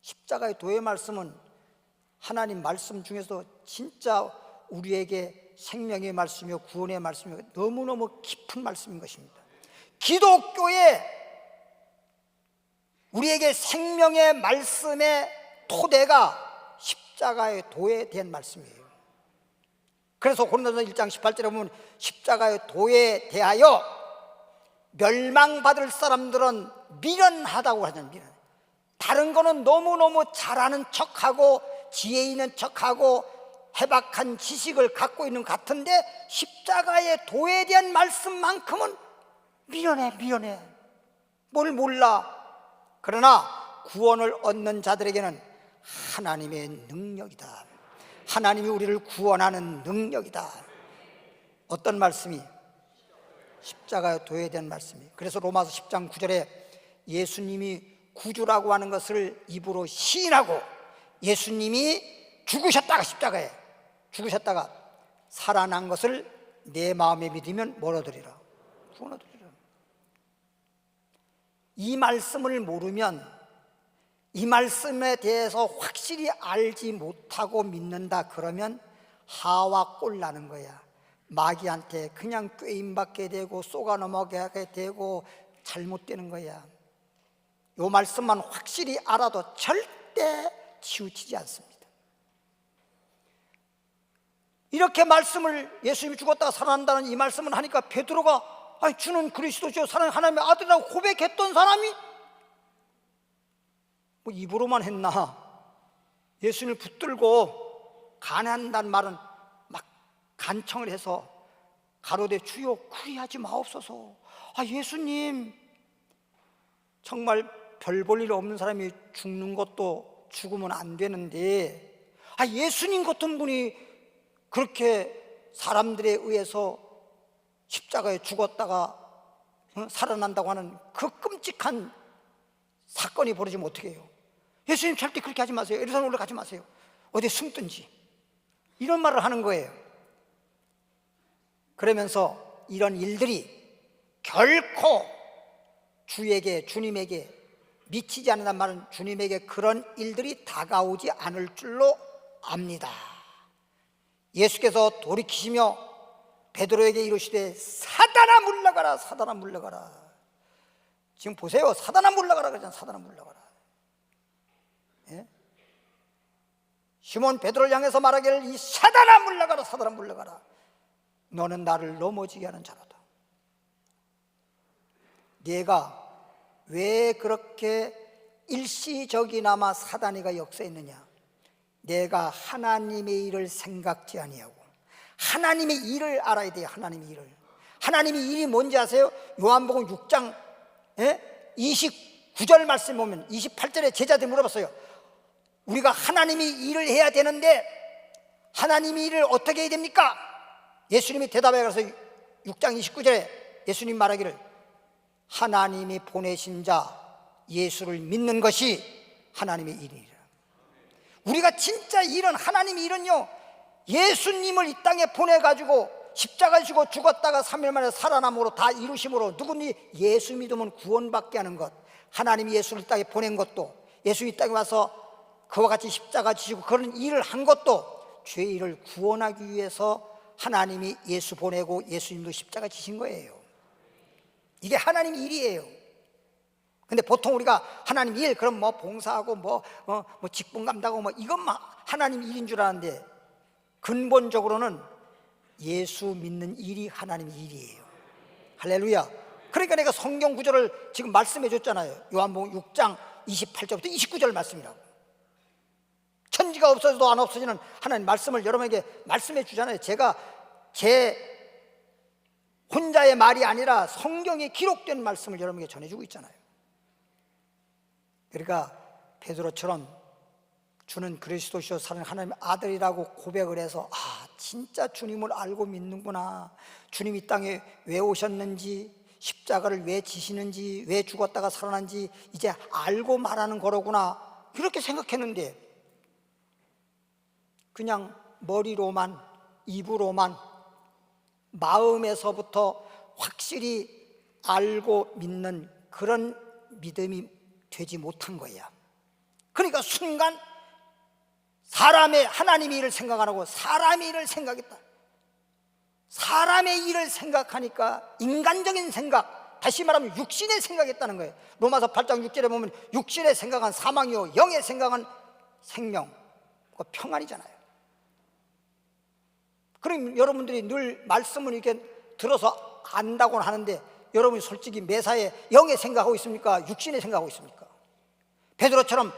십자가의 도의 말씀은 하나님 말씀 중에서 진짜 우리에게 생명의 말씀이요 구원의 말씀이요 너무너무 깊은 말씀인 것입니다. 기독교의 우리에게 생명의 말씀의 토대가 십자가의 도에 대한 말씀이에요. 그래서 고린도서 1장 18절에 보면 십자가의 도에 대하여 멸망받을 사람들은 미련하다고 하잖아요. 미련. 다른 거는 너무너무 잘하는 척하고 지혜 있는 척하고 해박한 지식을 갖고 있는 것 같은데 십자가의 도에 대한 말씀만큼은 미련해. 뭘 몰라. 그러나 구원을 얻는 자들에게는 하나님의 능력이다. 하나님이 우리를 구원하는 능력이다. 어떤 말씀이? 십자가의 도에 대한 말씀이. 그래서 로마서 10장 9절에 예수님이 구주라고 하는 것을 입으로 시인하고 예수님이 죽으셨다가 십자가에 죽으셨다가 살아난 것을 내 마음에 믿으면 뭘 얻으리라? 구원 얻으리라. 이 말씀을 모르면 이 말씀에 대해서 확실히 알지 못하고 믿는다 그러면 하와 꼴 나는 거야. 마귀한테 그냥 꾀임받게 되고 쏘가 넘어가게 되고 잘못되는 거야. 이 말씀만 확실히 알아도 절대 치우치지 않습니다. 이렇게 말씀을 예수님이 죽었다가 살아난다는 이 말씀을 하니까 베드로가 주는 그리스도시요 사랑하는 하나님의 아들이라고 고백했던 사람이 뭐 입으로만 했나? 예수님을 붙들고 간한다는 말은 막 간청을 해서 가로되 주여 그리하지 마옵소서. 예수님 정말 별 볼 일 없는 사람이 죽는 것도 죽으면 안 되는데 예수님 같은 분이 그렇게 사람들에 의해서 십자가에 죽었다가 살아난다고 하는 그 끔찍한 사건이 벌어지면 어떻게 해요? 예수님 절대 그렇게 하지 마세요. 예루살렘 올라가지 마세요. 어디 숨든지 이런 말을 하는 거예요. 그러면서 이런 일들이 결코 주님에게 미치지 않는다는 말은 주님에게 그런 일들이 다가오지 않을 줄로 압니다. 예수께서 돌이키시며 베드로에게 이르시되 사단아 물러가라. 사단아 물러가라. 지금 보세요. 사단아 물러가라 그러잖아요. 사단아 물러가라. 예? 시몬 베드로를 향해서 말하기를 이 사단아 물러가라. 사단아 물러가라. 너는 나를 넘어지게 하는 자로다. 네가 왜 그렇게 일시적이나마 사단이가 역사했느냐? 내가 하나님의 일을 생각지 아니하고 하나님의 일을 알아야 돼요. 하나님의 일을. 하나님의 일이 뭔지 아세요? 요한복음 6장 29절 말씀 보면 28절에 제자들이 물어봤어요. 우리가 하나님의 일을 해야 되는데 하나님의 일을 어떻게 해야 됩니까? 예수님이 대답해 가서 6장 29절에 예수님 말하기를 하나님이 보내신 자 예수를 믿는 것이 하나님의 일이라. 우리가 진짜 일은 하나님의 일은요 예수님을 이 땅에 보내가지고 십자가에 지고 죽었다가 3일 만에 살아남으로 다 이루심으로 누구니 예수 믿으면 구원받게 하는 것, 하나님이 예수를 이 땅에 보낸 것도, 예수 이 땅에 와서 그와 같이 십자가 지시고 그런 일을 한 것도 죄인을 구원하기 위해서 하나님이 예수 보내고 예수님도 십자가 지신 거예요. 이게 하나님 일이에요. 근데 보통 우리가 하나님 일 그럼 뭐 봉사하고 뭐 직분 감당하고 뭐 이것만 하나님 일인 줄 아는데 근본적으로는 예수 믿는 일이 하나님의 일이에요. 할렐루야. 그러니까 내가 성경 구절을 지금 말씀해 줬잖아요. 요한복음 6장 28절부터 29절 말씀이라고. 천지가 없어져도 안 없어지는 하나님 말씀을 여러분에게 말씀해 주잖아요. 제가 제 혼자의 말이 아니라 성경에 기록된 말씀을 여러분에게 전해주고 있잖아요. 그러니까 베드로처럼 주는 그리스도시요 살아있는 하나님의 아들이라고 고백을 해서 진짜 주님을 알고 믿는구나, 주님 이 땅에 왜 오셨는지, 십자가를 왜 지시는지, 왜 죽었다가 살아난지 이제 알고 말하는 거로구나, 이렇게 생각했는데 그냥 머리로만, 입으로만, 마음에서부터 확실히 알고 믿는 그런 믿음이 되지 못한 거예요. 그러니까 순간 사람의, 하나님의 일을 생각 안 하고 사람의 일을 생각했다. 사람의 일을 생각하니까 인간적인 생각, 다시 말하면 육신의 생각했다는 거예요. 로마서 8장 6절에 보면 육신의 생각은 사망이요 영의 생각은 생명, 평안이잖아요. 그럼 여러분들이 늘 말씀을 이렇게 들어서 안다고는 하는데 여러분이 솔직히 매사에 영의 생각하고 있습니까? 육신의 생각하고 있습니까? 베드로처럼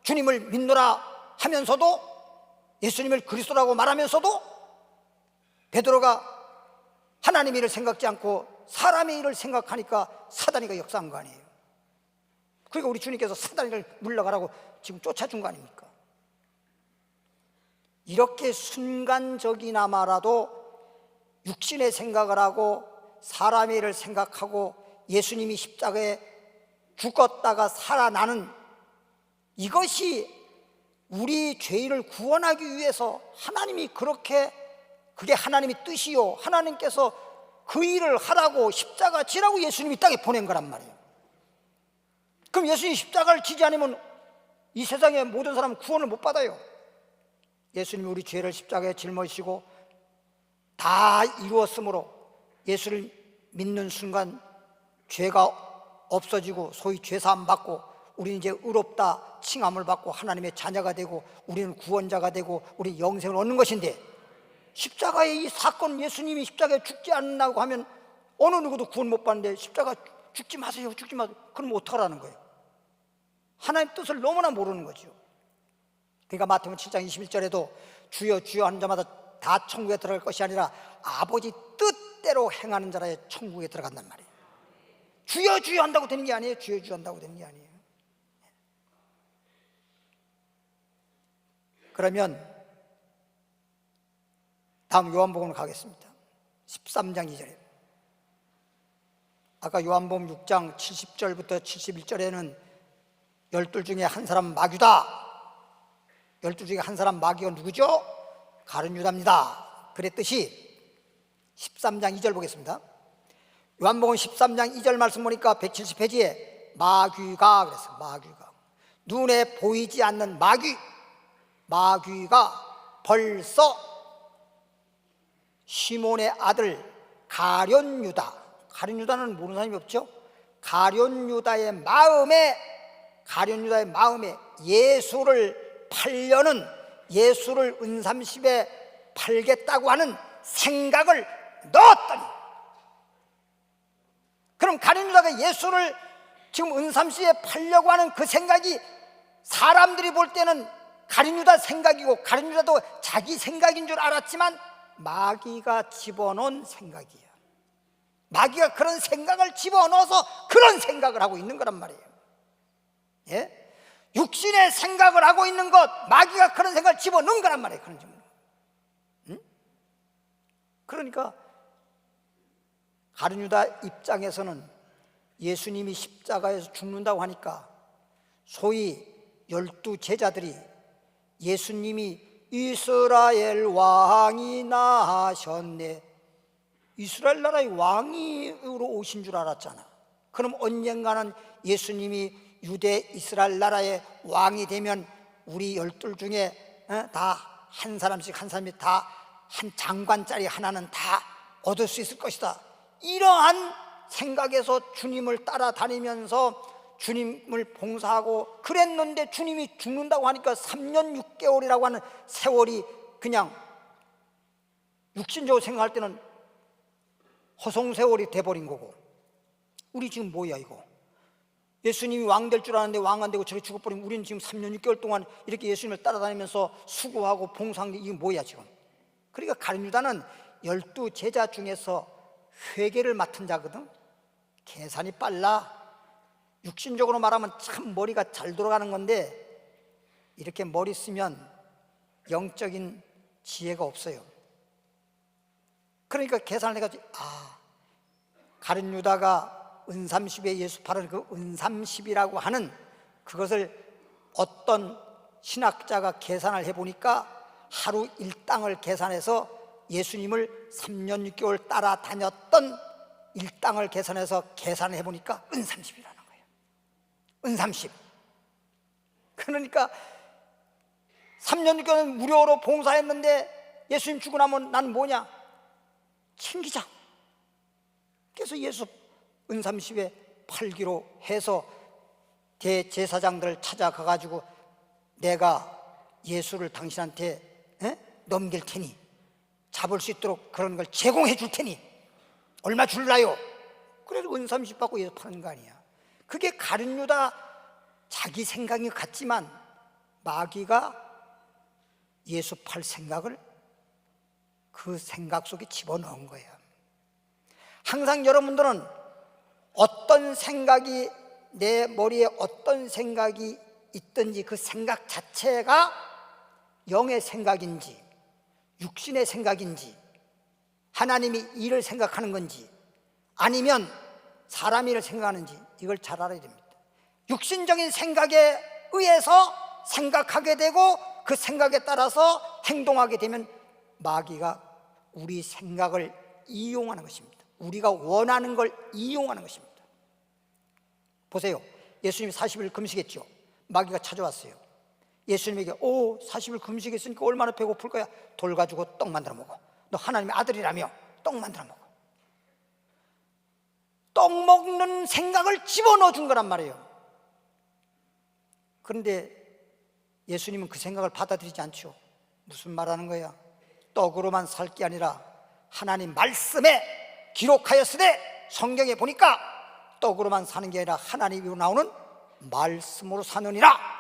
주님을 믿노라 하면서도, 예수님을 그리스도라고 말하면서도 베드로가 하나님의 일을 생각지 않고 사람의 일을 생각하니까 사단이가 역사한 거 아니에요. 그러니까 우리 주님께서 사단이를 물러가라고 지금 쫓아준 거 아닙니까? 이렇게 순간적이나마라도 육신의 생각을 하고 사람의 일을 생각하고 예수님이 십자가에 죽었다가 살아나는 이것이 우리 죄인을 구원하기 위해서 하나님이 그렇게, 그게 하나님의 뜻이요, 하나님께서 그 일을 하라고 십자가 지라고 예수님이 땅에 보낸 거란 말이에요. 그럼 예수님이 십자가를 지지 않으면 이 세상의 모든 사람은 구원을 못 받아요. 예수님이 우리 죄를 십자가에 짊어지시고 다 이루었으므로 예수를 믿는 순간 죄가 없어지고 소위 죄사함 받고 우리는 이제 의롭다 칭함을 받고 하나님의 자녀가 되고 우리는 구원자가 되고 우리 영생을 얻는 것인데, 십자가의 이 사건, 예수님이 십자가에 죽지 않는다고 하면 어느 누구도 구원 못 받는데 십자가 죽지 마세요, 죽지 마세요. 그럼 어떡하라는 거예요? 하나님 뜻을 너무나 모르는 거죠. 그러니까 마태복음 7장 21절에도 주여 주여 하는 자마다 다 천국에 들어갈 것이 아니라 아버지 뜻대로 행하는 자라야 천국에 들어간단 말이에요. 주여 주여 한다고 되는 게 아니에요. 주여 주여 한다고 되는 게 아니에요. 그러면 다음 요한복음으로 가겠습니다. 13장 2절에 아까 요한복음 6장 70절부터 71절에는 12 중에 한 사람 마귀다, 12 중에 한 사람 마귀가 누구죠? 가룟 유다입니다 그랬듯이 13장 2절 보겠습니다. 요한복음 13장 2절 말씀 보니까 170페이지에 마귀가 그랬어요. 마귀가, 눈에 보이지 않는 마귀가 벌써 시몬의 아들 가룟 유다는 모르는 사람이 없죠. 가룟 유다의 마음에 예수를 팔려는, 예수를 은삼십에 팔겠다고 하는 생각을 넣었더니, 그럼 가룟 유다가 예수를 지금 은삼십에 팔려고 하는 그 생각이 사람들이 볼 때는 가룟 유다 생각이고 가룟 유다도 자기 생각인 줄 알았지만 마귀가 집어넣은 생각이에요. 마귀가 그런 생각을 집어넣어서 그런 생각을 하고 있는 거란 말이에요. 예? 육신의 생각을 하고 있는 것, 마귀가 그런 생각을 집어넣은 거란 말이에요. 그런 점으로. 응? 그러니까 가룟 유다 입장에서는 예수님이 십자가에서 죽는다고 하니까 소위 12 제자들이 예수님이 이스라엘 왕이 나셨네, 이스라엘 나라의 왕으로 오신 줄 알았잖아. 그럼 언젠가는 예수님이 유대 이스라엘 나라의 왕이 되면 우리 12 중에 다 한 사람씩 한 사람이 다 한 장관짜리 하나는 다 얻을 수 있을 것이다. 이러한 생각에서 주님을 따라다니면서 주님을 봉사하고 그랬는데 주님이 죽는다고 하니까 3년 6개월이라고 하는 세월이 그냥 육신적으로 생각할 때는 허송세월이 돼버린 거고, 우리 지금 뭐야 이거? 예수님이 왕 될 줄 알았는데 왕 안 되고 저렇게 죽어버리면 우리는 지금 3년 6개월 동안 이렇게 예수님을 따라다니면서 수고하고 봉사한 게 이게 뭐야 지금? 그러니까 가룟 유다는 12 제자 중에서 회계를 맡은 자거든. 계산이 빨라. 육신적으로 말하면 참 머리가 잘 돌아가는 건데 이렇게 머리 쓰면 영적인 지혜가 없어요. 그러니까 계산을 해가지고 가룟 유다가 은삼십에 예수 팔은 그 은삼십이라고 하는 그것을 어떤 신학자가 계산을 해보니까 하루 일당을 계산해서 예수님을 3년 6개월 따라다녔던 일당을 계산해서 계산을 해보니까 은삼십이라는 거예요. 은삼십. 그러니까 3년 6개월 무료로 봉사했는데 예수님 죽고 나면 난 뭐냐? 친기장. 그래서 예수 은삼십에 팔기로 해서 대제사장들을 찾아가가지고 내가 예수를 당신한테 넘길 테니 잡을 수 있도록 그런 걸 제공해 줄 테니 얼마 줄라요? 그래서 은삼십 받고 예수 파는 거 아니야. 그게 가룟 유다 자기 생각이 같지만 마귀가 예수 팔 생각을 그 생각 속에 집어넣은 거예요. 항상 여러분들은 어떤 생각이 내 머리에 어떤 생각이 있든지 그 생각 자체가 영의 생각인지 육신의 생각인지 하나님이 일을 생각하는 건지 아니면 사람 일을 생각하는지 이걸 잘 알아야 됩니다. 육신적인 생각에 의해서 생각하게 되고 그 생각에 따라서 행동하게 되면 마귀가 우리 생각을 이용하는 것입니다. 우리가 원하는 걸 이용하는 것입니다. 보세요. 예수님이 40일 금식했죠. 마귀가 찾아왔어요. 예수님에게 40일 금식했으니까 얼마나 배고플 거야? 돌 가지고 떡 만들어 먹어. 너 하나님의 아들이라며 떡 만들어 먹어. 떡 먹는 생각을 집어넣어 준 거란 말이에요. 그런데 예수님은 그 생각을 받아들이지 않죠. 무슨 말하는 거야? 떡으로만 살 게 아니라 하나님 말씀에 기록하였으되 성경에 보니까 떡으로만 사는 게 아니라 하나님으로 나오는 말씀으로 사느니라.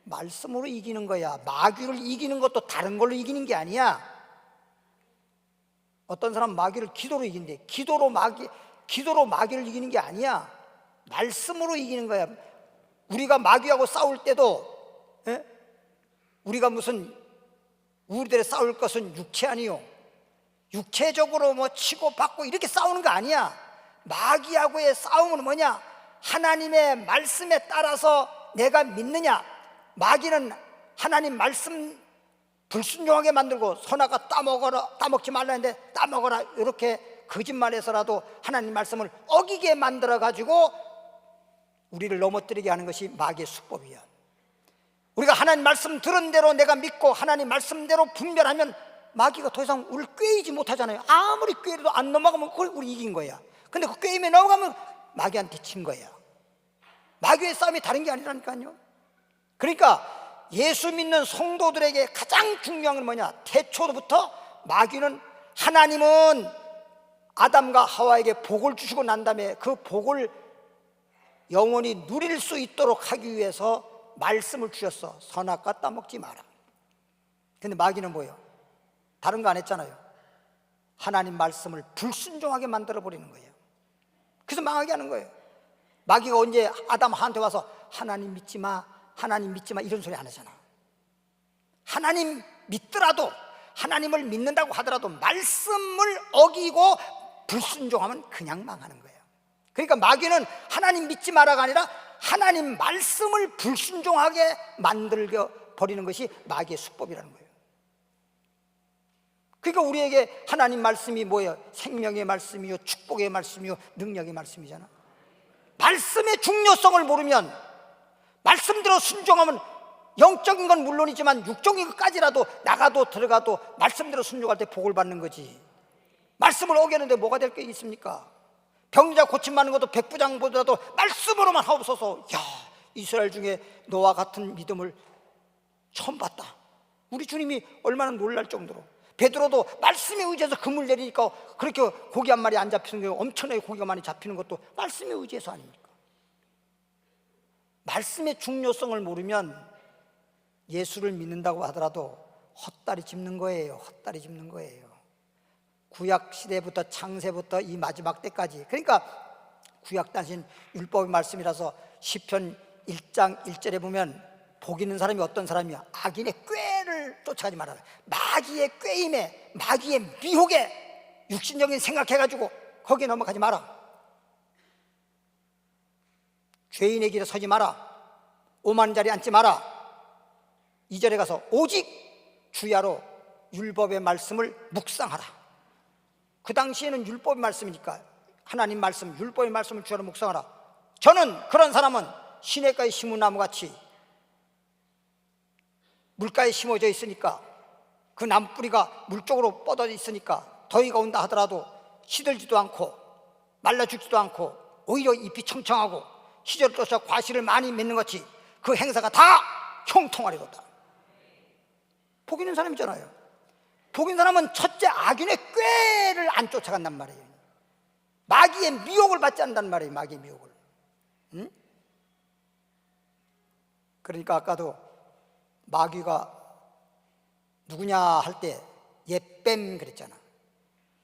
말씀으로 이기는 거야. 마귀를 이기는 것도 다른 걸로 이기는 게 아니야. 어떤 사람 마귀를 기도로 이긴대. 기도로 마귀를 이기는 게 아니야. 말씀으로 이기는 거야. 우리가 마귀하고 싸울 때도 우리가 무슨 우리들의 싸울 것은 육체 아니요. 육체적으로 뭐 치고 받고 이렇게 싸우는 거 아니야. 마귀하고의 싸움은 뭐냐? 하나님의 말씀에 따라서 내가 믿느냐? 마귀는 하나님 말씀 불순종하게 만들고 선악과 따먹지 말라 했는데 따먹어라 이렇게 거짓말해서라도 하나님 말씀을 어기게 만들어 가지고 우리를 넘어뜨리게 하는 것이 마귀의 수법이야. 우리가 하나님 말씀 들은 대로 내가 믿고 하나님 말씀대로 분별하면 마귀가 더 이상 우리를 꾀이지 못하잖아요. 아무리 꾀해도 안 넘어가면 그걸 우리 이긴 거야. 근데 그 꾀임에 넘어가면 마귀한테 친 거야. 마귀의 싸움이 다른 게 아니라니까요. 그러니까 예수 믿는 성도들에게 가장 중요한 건 뭐냐? 태초부터 마귀는 하나님은 아담과 하와에게 복을 주시고 난 다음에 그 복을 영원히 누릴 수 있도록 하기 위해서 말씀을 주셨어. 선악과 따먹지 마라. 근데 마귀는 뭐예요? 다른 거 안 했잖아요. 하나님 말씀을 불순종하게 만들어버리는 거예요. 그래서 망하게 하는 거예요. 마귀가 언제 아담한테 와서 하나님 믿지 마, 하나님 믿지 마 이런 소리 안 하잖아. 하나님 믿더라도 하나님을 믿는다고 하더라도 말씀을 어기고 불순종하면 그냥 망하는 거예요. 그러니까 마귀는 하나님 믿지 마라가 아니라 하나님 말씀을 불순종하게 만들어 버리는 것이 마귀의 수법이라는 거예요. 그러니까 우리에게 하나님 말씀이 뭐예요? 생명의 말씀이요, 축복의 말씀이요, 능력의 말씀이잖아. 말씀의 중요성을 모르면 말씀대로 순종하면 영적인 건 물론이지만 육적인 것까지라도 나가도 들어가도 말씀대로 순종할 때 복을 받는 거지. 말씀을 어기는데 뭐가 될 게 있습니까? 병자 고침받는 것도 백부장보다도 말씀으로만 하옵소서. 야, 이스라엘 중에 너와 같은 믿음을 처음 봤다. 우리 주님이 얼마나 놀랄 정도로 베드로도 말씀에 의지해서 그물 내리니까 그렇게 고기 한 마리 안 잡히는 거예요. 엄청나게 고기가 많이 잡히는 것도 말씀에 의지해서 아닙니까? 말씀의 중요성을 모르면 예수를 믿는다고 하더라도 헛다리 짚는 거예요. 헛다리 짚는 거예요. 구약 시대부터 창세부터 이 마지막 때까지, 그러니까 구약 단신 율법의 말씀이라서 시편 1장 1절에 보면 복 있는 사람이 어떤 사람이야? 악인의 꾀를 쫓아가지 말아라. 마귀의 꾀임에, 마귀의 미혹에 육신적인 생각해가지고 거기에 넘어가지 마라. 죄인의 길에 서지 마라. 오만 자리에 앉지 마라. 2절에 가서 오직 주야로 율법의 말씀을 묵상하라. 그 당시에는 율법의 말씀이니까 하나님 말씀, 율법의 말씀을 주야로 묵상하라. 저는 그런 사람은 시냇가에 심은 나무같이 물가에 심어져 있으니까, 그 나무 뿌리가 물 쪽으로 뻗어져 있으니까 더위가 온다 하더라도 시들지도 않고 말라 죽지도 않고 오히려 잎이 청청하고 시절을 쫓아 과실을 많이 맺는 것이 그 행사가 다 형통하리로다. 복 있는 사람이잖아요. 복 있는 사람은 첫째 악인의 꾀를 안 쫓아간단 말이에요. 마귀의 미혹을 받지 않는단 말이에요. 마귀의 미혹을. 응? 그러니까 아까도 마귀가 누구냐 할 때 옛뱀 그랬잖아.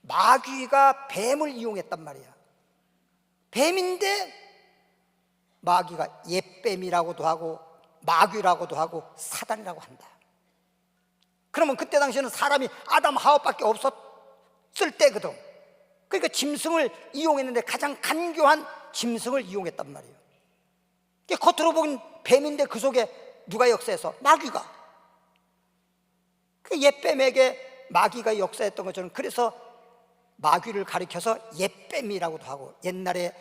마귀가 뱀을 이용했단 말이야. 뱀인데 마귀가 옛뱀이라고도 하고 마귀라고도 하고 사단이라고 한다. 그러면 그때 당시에는 사람이 아담 하와밖에 없었을 때거든. 그러니까 짐승을 이용했는데 가장 간교한 짐승을 이용했단 말이에요. 겉으로 보긴 뱀인데 그 속에 누가 역사해서? 마귀가. 그 옛뱀에게 마귀가 역사했던 것처럼, 그래서 마귀를 가리켜서 옛뱀이라고도 하고, 옛날에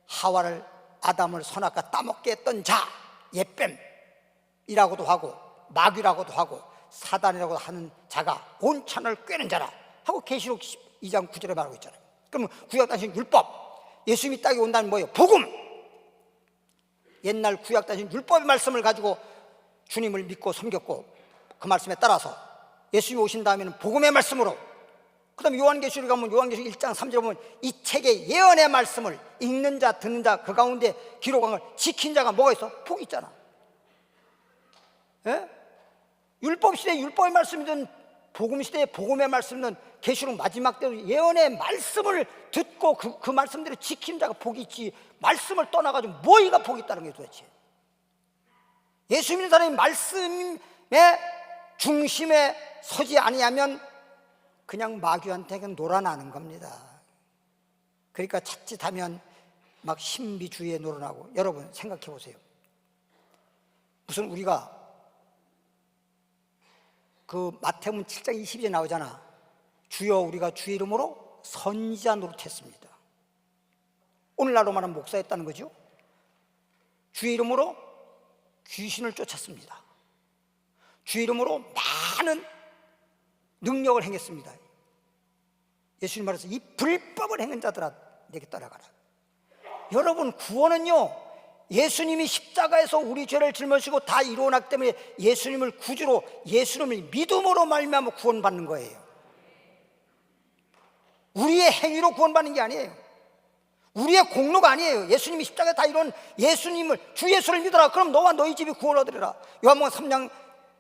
하와를, 아담을 선악과 따먹게 했던 자 옛뱀이라고도 하고 마귀라고도 하고 사단이라고 하는 자가 온 천을 꿰는 자라 하고 계시록 2장 9절에 말하고 있잖아요. 그러면 구약 단신 율법, 예수님이 땅에 온다는 뭐예요? 복음. 옛날 구약 단신 율법의 말씀을 가지고 주님을 믿고 섬겼고, 그 말씀에 따라서 예수님이 오신 다음에는 복음의 말씀으로, 그 다음에 요한계시록에 가면 요한계시록 1장 3절에 보면 이 책의 예언의 말씀을 읽는 자 듣는 자 그 가운데 기록한 걸 지킨 자가 뭐가 있어? 복이 있잖아. 예? 율법 시대에 율법의 말씀이든 복음 시대에 복음의 말씀이든 계시록 마지막 때로 예언의 말씀을 듣고 그 말씀대로 지킨 자가 복이 있지, 말씀을 떠나가지고 뭐가 복이 있다는 게 도대체. 예수 믿는 사람이 말씀의 중심에 서지 아니하면 그냥 마귀한테 그냥 놀아나는 겁니다. 그러니까 자칫하면 막 신비주의에 놀아나고. 여러분 생각해 보세요. 무슨 우리가 그 마태복음 7장 22절에 나오잖아. 주여 우리가 주의 이름으로 선지자 노릇했습니다. 오늘날로 말하면 목사했다는 거죠. 주의 이름으로 귀신을 쫓았습니다. 주의 이름으로 많은 능력을 행했습니다. 예수님 말해서 이 불법을 행한 자들아 내게 따라가라. 여러분 구원은요, 예수님이 십자가에서 우리 죄를 짊어지고 다 이루어놨기 때문에 예수님을 구주로, 예수님을 믿음으로 말미암아 구원받는 거예요. 우리의 행위로 구원받는 게 아니에요. 우리의 공로가 아니에요. 예수님이 십자가에 다 이룬 예수님을, 주 예수를 믿어라. 그럼 너와 너희 집이 구원을 얻으리라. 요한복음 3장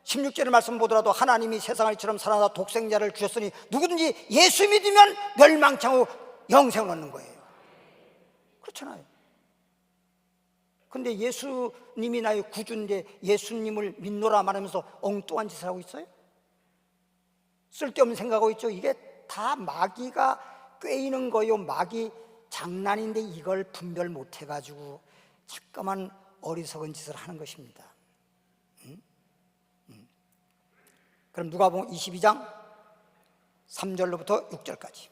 16절의 말씀 보더라도 하나님이 세상을 이처럼 사랑하사 독생자를 주셨으니 누구든지 예수 믿으면 멸망치 않고 영생을 얻는 거예요. 그렇잖아요. 근데 예수님이 나의 구주인데 예수님을 믿노라 말하면서 엉뚱한 짓을 하고 있어요? 쓸데없는 생각하고 있죠. 이게 다 마귀가 꿰이는 거요, 마귀 장난인데 이걸 분별 못 해가지고 잠깐만 어리석은 짓을 하는 것입니다. 그럼 누가복음 22장 3절로부터 6절까지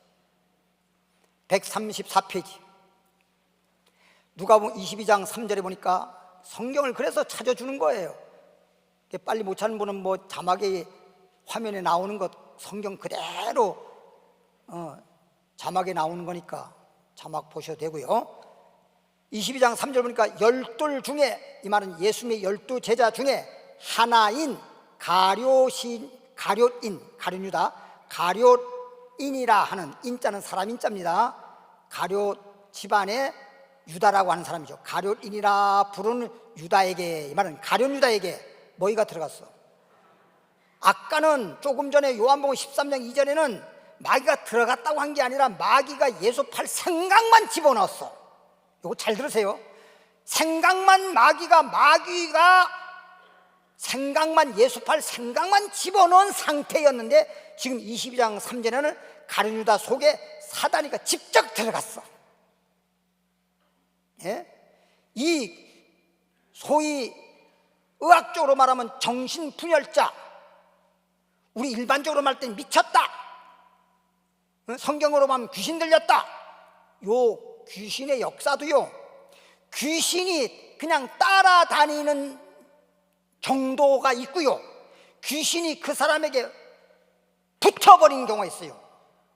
134페이지. 누가복음 22장 3절에 보니까 성경을 그래서 찾아주는 거예요. 빨리 못 찾는 분은 뭐 자막에 화면에 나오는 것 성경 그대로 자막에 나오는 거니까 자막 보셔도 되고요. 22장 3절 보니까 12 중에, 이 말은 예수님의 12 제자 중에 하나인 가룟 유다, 가룟인이라 하는, 인자는 사람 인자입니다. 가룟 집안의 유다라고 하는 사람이죠. 가룟인이라 부르는 유다에게, 이 말은 가룟 유다에게 뭐가 들어갔어? 아까는 조금 전에 요한복음 13장 이전에는 마귀가 들어갔다고 한 게 아니라 마귀가 예수 팔 생각만 집어넣었어. 이거 잘 들으세요. 생각만, 마귀가 생각만, 예수 팔 생각만 집어넣은 상태였는데 지금 22장 3절에는 가룟 유다 속에 사단이가 직접 들어갔어. 예? 이 소위 의학적으로 말하면 정신분열자, 우리 일반적으로 말할 땐 미쳤다, 성경으로 말하면 귀신 들렸다, 요 귀신의 역사도요, 귀신이 그냥 따라다니는 정도가 있고요, 귀신이 그 사람에게 붙어버린 경우가 있어요.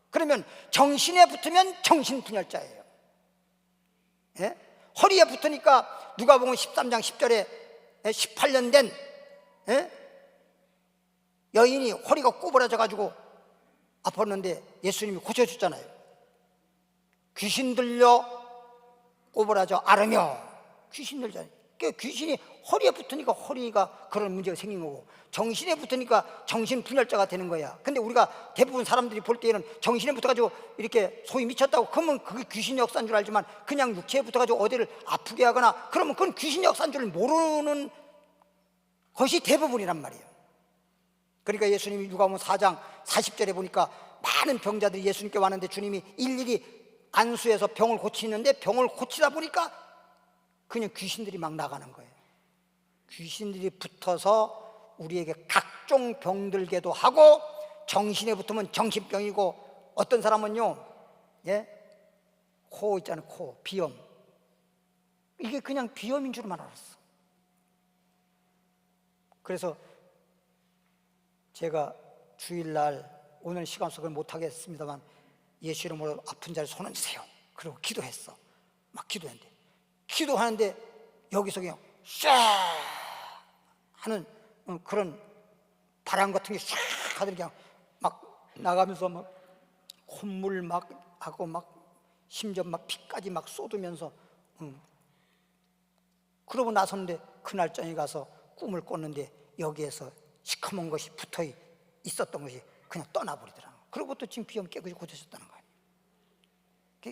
그러면 정신에 붙으면 정신분열자예요. 예? 허리에 붙으니까 누가복음 13장 10절에 18년 된 여인이 허리가 꼬부라져 가지고 아팠는데 예수님이 고쳐줬잖아요. 귀신 들려 꼬부라져 앓으며, 귀신 들잖아요. 그러니까 귀신이 허리에 붙으니까 허리가 그런 문제가 생긴 거고, 정신에 붙으니까 정신분열자가 되는 거야. 근데 우리가 대부분 사람들이 볼 때에는 정신에 붙어가지고 이렇게 소위 미쳤다고 그러면 그게 귀신 역사인 줄 알지만, 그냥 육체에 붙어가지고 어디를 아프게 하거나 그러면 그건 귀신 역사인 줄 모르는 것이 대부분이란 말이에요. 그러니까 예수님이 누가복음 4장 40절에 보니까 많은 병자들이 예수님께 왔는데 주님이 일일이 안수해서 병을 고치는데, 병을 고치다 보니까 그냥 귀신들이 막 나가는 거예요. 귀신들이 붙어서 우리에게 각종 병들게도 하고, 정신에 붙으면 정신병이고, 어떤 사람은요, 코 있잖아요, 코, 비염. 이게 그냥 비염인 줄만 알았어. 그래서 제가 주일날, 오늘 시간 속에 못하겠습니다만 예수 이름으로 아픈 자를 손 얹으세요. 그리고 기도했어. 막 기도하는데 여기서 그냥 쫙 하는 그런 바람 같은 게 쫙 하더니 그냥 막 나가면서 막 콧물 막 하고 막 심지어 막 피까지 막 쏟으면서 그러고 나섰는데 그날 저녁에 가서 꿈을 꿨는데 여기에서 시커먼 것이 붙어 있었던 것이 그냥 떠나버리더라고요. 그리고 또 지금 비염 깨끗이 고쳐졌다는 거예요.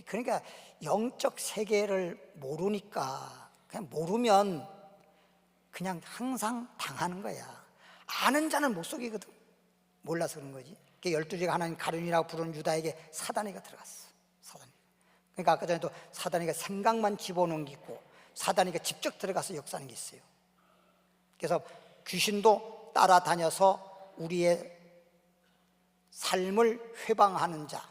그러니까 영적 세계를 모르니까, 그냥 모르면 그냥 항상 당하는 거야. 아는 자는 못 속이거든. 몰라서 그런 거지. 12제가 하나님 가룟이라고 부르는 유다에게 사단이가 들어갔어. 사단이. 그러니까 아까 전에도 사단이가 생각만 집어넣은 게 있고, 사단이가 직접 들어가서 역사하는 게 있어요. 그래서 귀신도 따라다녀서 우리의 삶을 회방하는 자,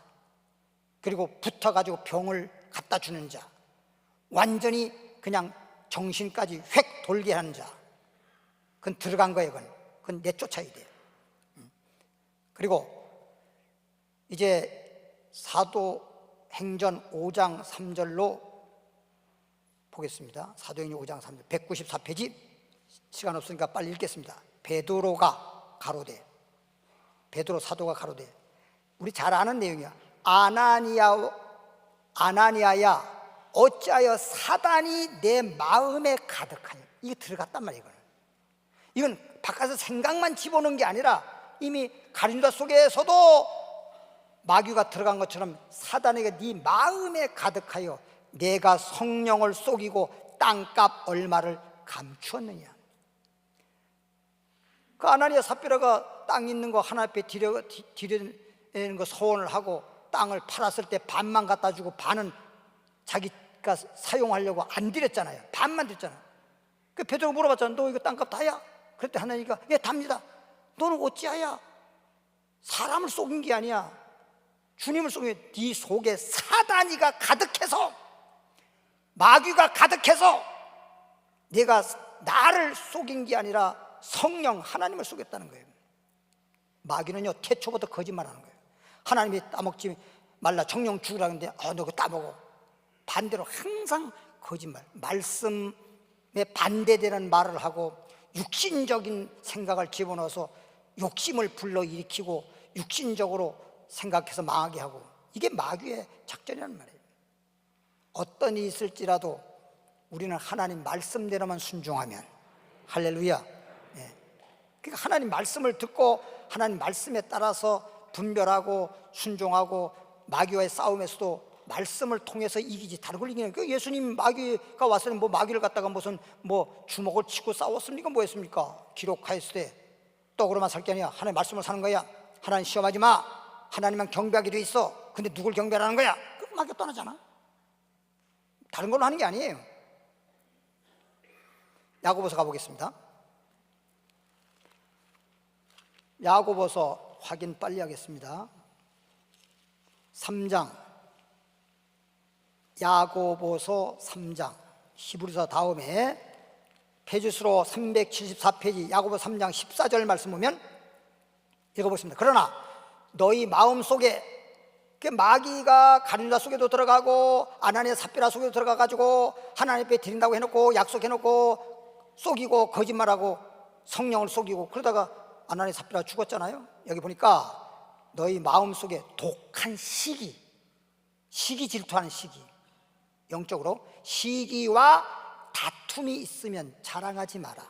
그리고 붙어가지고 병을 갖다 주는 자, 완전히 그냥 정신까지 획 돌게 하는 자, 그건 들어간 거예요. 그건 내쫓아야 돼요. 그리고 이제 사도행전 5장 3절로 보겠습니다. 사도행전 5장 3절 194페이지. 시간 없으니까 빨리 읽겠습니다. 베드로가 가로되, 베드로 사도가 가로되, 우리 잘 아는 내용이야. 아나니아야 어찌하여 사단이 내 마음에 가득하냐. 이게 들어갔단 말이에요. 이건 바깥에서 생각만 집어넣은 게 아니라 이미 가룟 유다 속에서도 마귀가 들어간 것처럼 사단에게 네 마음에 가득하여 내가 성령을 속이고 땅값 얼마를 감추었느냐. 그 아나니아 삽비라가 땅 있는 거 하나 앞에 드리는 거 서원을 하고 땅을 팔았을 때 반만 갖다 주고 반은 자기가 사용하려고 안 드렸잖아요. 반만 드렸잖아요. 그 베드로가 물어봤잖아. 너 이거 땅값 다야? 그랬더니 하나님이가 예 답니다. 너는 어찌하야? 사람을 속인 게 아니야. 주님을 속인, 네 속에 사단이가 가득해서, 마귀가 가득해서 내가 나를 속인 게 아니라 성령 하나님을 속였다는 거예요. 마귀는요 태초부터 거짓말하는 거예요. 하나님이 따먹지 말라, 정령 죽으라 했는데 너 그거 따먹어. 반대로 항상 거짓말, 말씀에 반대되는 말을 하고 육신적인 생각을 집어넣어서 욕심을 불러일으키고 육신적으로 생각해서 망하게 하고, 이게 마귀의 작전이란 말이에요. 어떤 일이 있을지라도 우리는 하나님 말씀대로만 순종하면, 할렐루야. 예. 그러니까 하나님 말씀을 듣고 하나님 말씀에 따라서 분별하고 순종하고, 마귀와의 싸움에서도 말씀을 통해서 이기지, 다른 걸 이기는. 그 예수님 마귀가 왔을 때 뭐 마귀를 갖다가 무슨 뭐 주먹을 치고 싸웠습니까? 뭐 했습니까? 기록하였을 때 떡으로만 살 게 아니야. 하나님 말씀을 사는 거야. 하나님 시험하지 마. 하나님만 경배하게 돼 있어. 근데 누굴 경배하는 거야? 그 마귀가 떠나잖아. 다른 걸로 하는 게 아니에요. 야고보서 가보겠습니다. 야고보서 확인 빨리 하겠습니다. 3장, 야고보서 3장, 히브리서 다음에 페이지수로 374페이지 야고보서 3장 14절 말씀 보면 읽어보겠습니다. 그러나 너희 마음속에, 그 마귀가 가룟유다 속에도 들어가고 아나니아 삽비라 속에도 들어가가지고 하나님 앞에 드린다고 해놓고 약속해놓고 속이고 거짓말하고 성령을 속이고, 그러다가 아나니아 삽비라 죽었잖아요. 여기 보니까 너희 마음속에 독한 시기 질투하는 시기, 영적으로 시기와 다툼이 있으면 자랑하지 마라.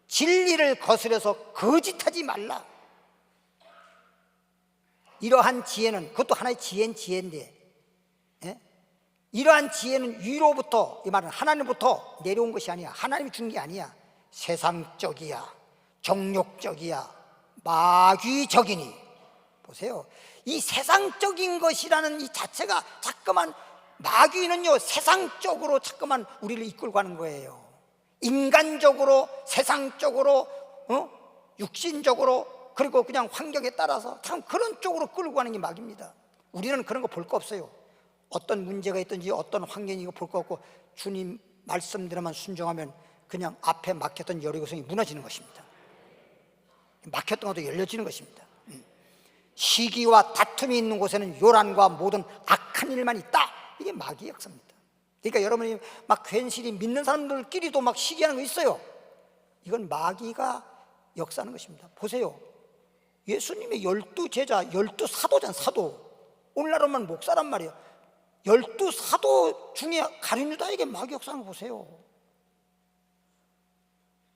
진리를 거스려서 거짓하지 말라. 이러한 지혜는, 그것도 하나의 지혜인데, 예? 이러한 지혜는 위로부터, 이 말은 하나님부터 내려온 것이 아니야. 하나님이 준 게 아니야. 세상적이야, 정욕적이야, 마귀적이니. 보세요, 이 세상적인 것이라는 이 자체가 자꾸만, 마귀는요 세상적으로 자꾸만 우리를 이끌고 가는 거예요. 인간적으로, 세상적으로, 육신적으로, 그리고 그냥 환경에 따라서 참 그런 쪽으로 끌고 가는 게 마귀입니다. 우리는 그런 거 볼 거 없어요. 어떤 문제가 있든지 어떤 환경이 볼 거 없고, 주님 말씀대로만 순종하면 그냥 앞에 막혔던 여리고성이 무너지는 것입니다. 막혔던 것도 열려지는 것입니다. 시기와 다툼이 있는 곳에는 요란과 모든 악한 일만 있다. 이게 마귀의 역사입니다. 그러니까 여러분이 막 괜시리 믿는 사람들끼리도 막 시기하는 거 있어요. 이건 마귀가 역사하는 것입니다. 보세요, 예수님의 12제자, 12사도잖아. 사도, 오늘날로만 목사란 말이에요. 12사도 중에 가룟유다에게 마귀 역사하는 거 보세요.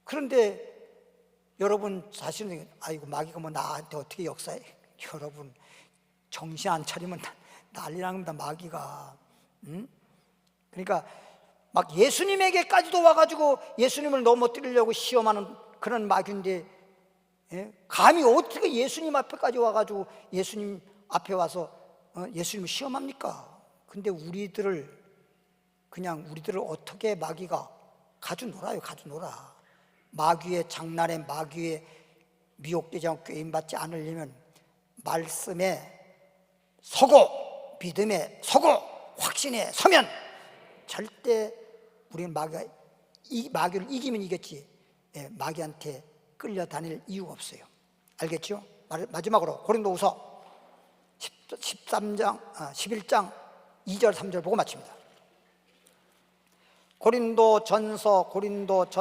그런데 여러분 자신은, 아이고 마귀가 뭐 나한테 어떻게 역사해? 여러분 정신 안 차리면 난리 납니다, 마귀가. 그러니까 막 예수님에게까지도 와가지고 예수님을 넘어뜨리려고 시험하는 그런 마귀인데, 예? 감히 어떻게 예수님 앞에까지 와가지고 예수님 앞에 와서 예수님을 시험합니까? 근데 우리들을 어떻게 마귀가 가져 놀아요. 가져 놀아. 마귀의 장난에, 마귀의 미혹되지 않고 꾀임받지 않으려면 말씀에 서고, 믿음에 서고, 확신에 서면 절대 우리는 마귀를 이기면 이겼지, 마귀한테 끌려다닐 이유가 없어요. 알겠죠? 마지막으로 고린도후서 11장 2절 3절 보고 마칩니다.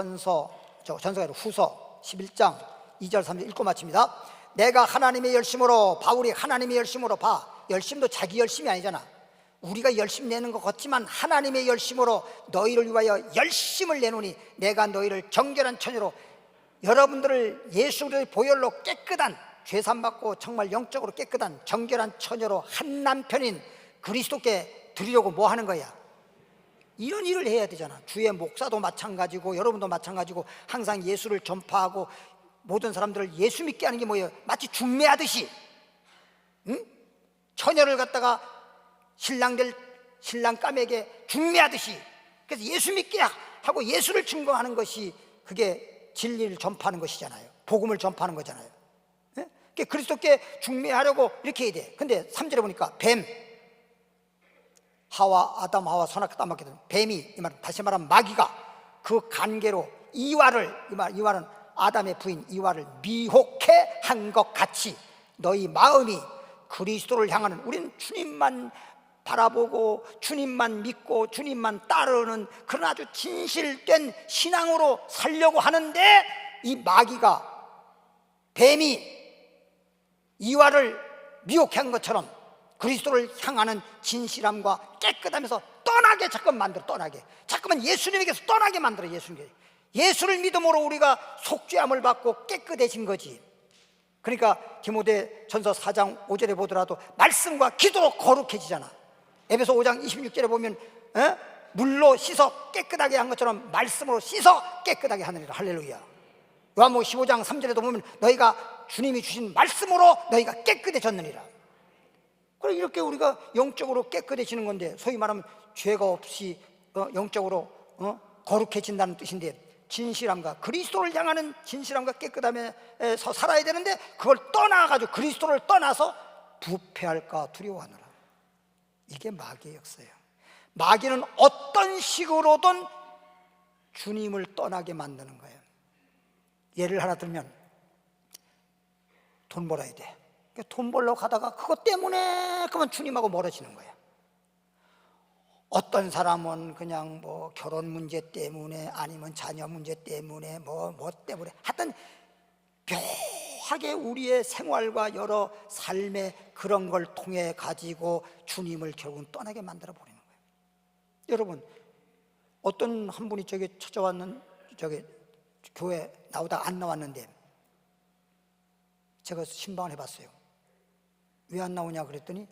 전서가 아니라 후서 11장 2절 3절 읽고 마칩니다. 내가 하나님의 열심으로, 바울이 하나님의 열심으로, 열심도 자기 열심이 아니잖아. 우리가 열심 내는 것 같지만 하나님의 열심으로 너희를 위하여 열심을 내노니 내가 너희를 정결한 처녀로, 여러분들을 예수 그리스도의 보혈로 깨끗한, 죄산받고 정말 영적으로 깨끗한 정결한 처녀로 한 남편인 그리스도께 드리려고 뭐 하는 거야? 이런 일을 해야 되잖아. 주의 목사도 마찬가지고 여러분도 마찬가지고 항상 예수를 전파하고 모든 사람들을 예수 믿게 하는 게 뭐예요? 마치 중매하듯이, 처녀를 갖다가 신랑감에게 중매하듯이, 그래서 예수 믿게 하고 예수를 증거하는 것이, 그게 진리를 전파하는 것이잖아요. 복음을 전파하는 거잖아요. 예? 그리스도께 중매하려고 이렇게 해야 돼. 근데 3절에 보니까 아담 하와 선악과 따먹게 된 뱀이, 이 말은 다시 말하면 마귀가 그 관계로 이와를 아담의 부인 이와를 미혹해 한 것 같이 너희 마음이 그리스도를 향하는, 우리는 주님만 바라보고 주님만 믿고 주님만 따르는 그런 아주 진실된 신앙으로 살려고 하는데, 이 마귀가, 뱀이 이와를 미혹해 한 것처럼 그리스도를 향하는 진실함과 깨끗하면서 떠나게 자꾸만 만들어. 떠나게 자꾸만 예수님에게서 떠나게 만들어. 예수를 믿음으로 우리가 속죄함을 받고 깨끗해진 거지. 그러니까 디모데 전서 4장 5절에 보더라도 말씀과 기도로 거룩해지잖아. 에베소 5장 26절에 보면 물로 씻어 깨끗하게 한 것처럼 말씀으로 씻어 깨끗하게 하느니라. 할렐루야. 요한복음 15장 3절에도 보면 너희가 주님이 주신 말씀으로 너희가 깨끗해졌느니라. 그래, 이렇게 우리가 영적으로 깨끗해지는 건데, 소위 말하면 죄가 없이 영적으로 거룩해진다는 뜻인데, 진실함과 그리스도를 향하는 진실함과 깨끗함에서 살아야 되는데, 그걸 떠나가지고 그리스도를 떠나서 부패할까 두려워하느라. 이게 마귀의 역사예요. 마귀는 어떤 식으로든 주님을 떠나게 만드는 거예요. 예를 하나 들면, 돈 벌어야 돼. 돈 벌려고 가다가 그것 때문에 그만 주님하고 멀어지는 거예요. 어떤 사람은 그냥 뭐 결혼 문제 때문에, 아니면 자녀 문제 때문에, 뭐 때문에, 하여튼 묘하게 우리의 생활과 여러 삶의 그런 걸 통해 가지고 주님을 결국은 떠나게 만들어 버리는 거예요. 여러분, 어떤 한 분이 찾아왔는 교회 나오다 안 나왔는데, 제가 신방을 해봤어요. 왜 안 나오냐 그랬더니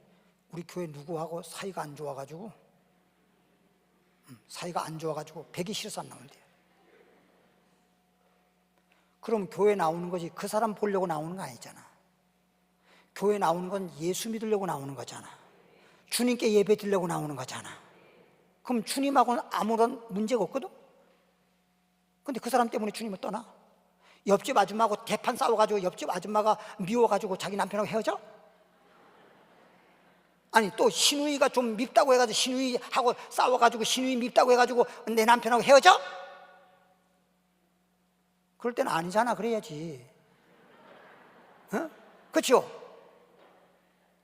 우리 교회 누구하고 사이가 안 좋아가지고 뵈기 싫어서 안 나온대요. 그럼 교회 나오는 거지 그 사람 보려고 나오는 거 아니잖아. 교회 나오는 건 예수 믿으려고 나오는 거잖아. 주님께 예배 드리려고 나오는 거잖아. 그럼 주님하고는 아무런 문제가 없거든. 근데 그 사람 때문에 주님을 떠나? 옆집 아줌마하고 대판 싸워가지고 옆집 아줌마가 미워가지고 자기 남편하고 헤어져? 아니, 또 시누이가 좀 밉다고 해가지고 시누이하고 싸워가지고 시누이 밉다고 해가지고 내 남편하고 헤어져? 그럴 때는 아니잖아 그래야지. 그렇죠?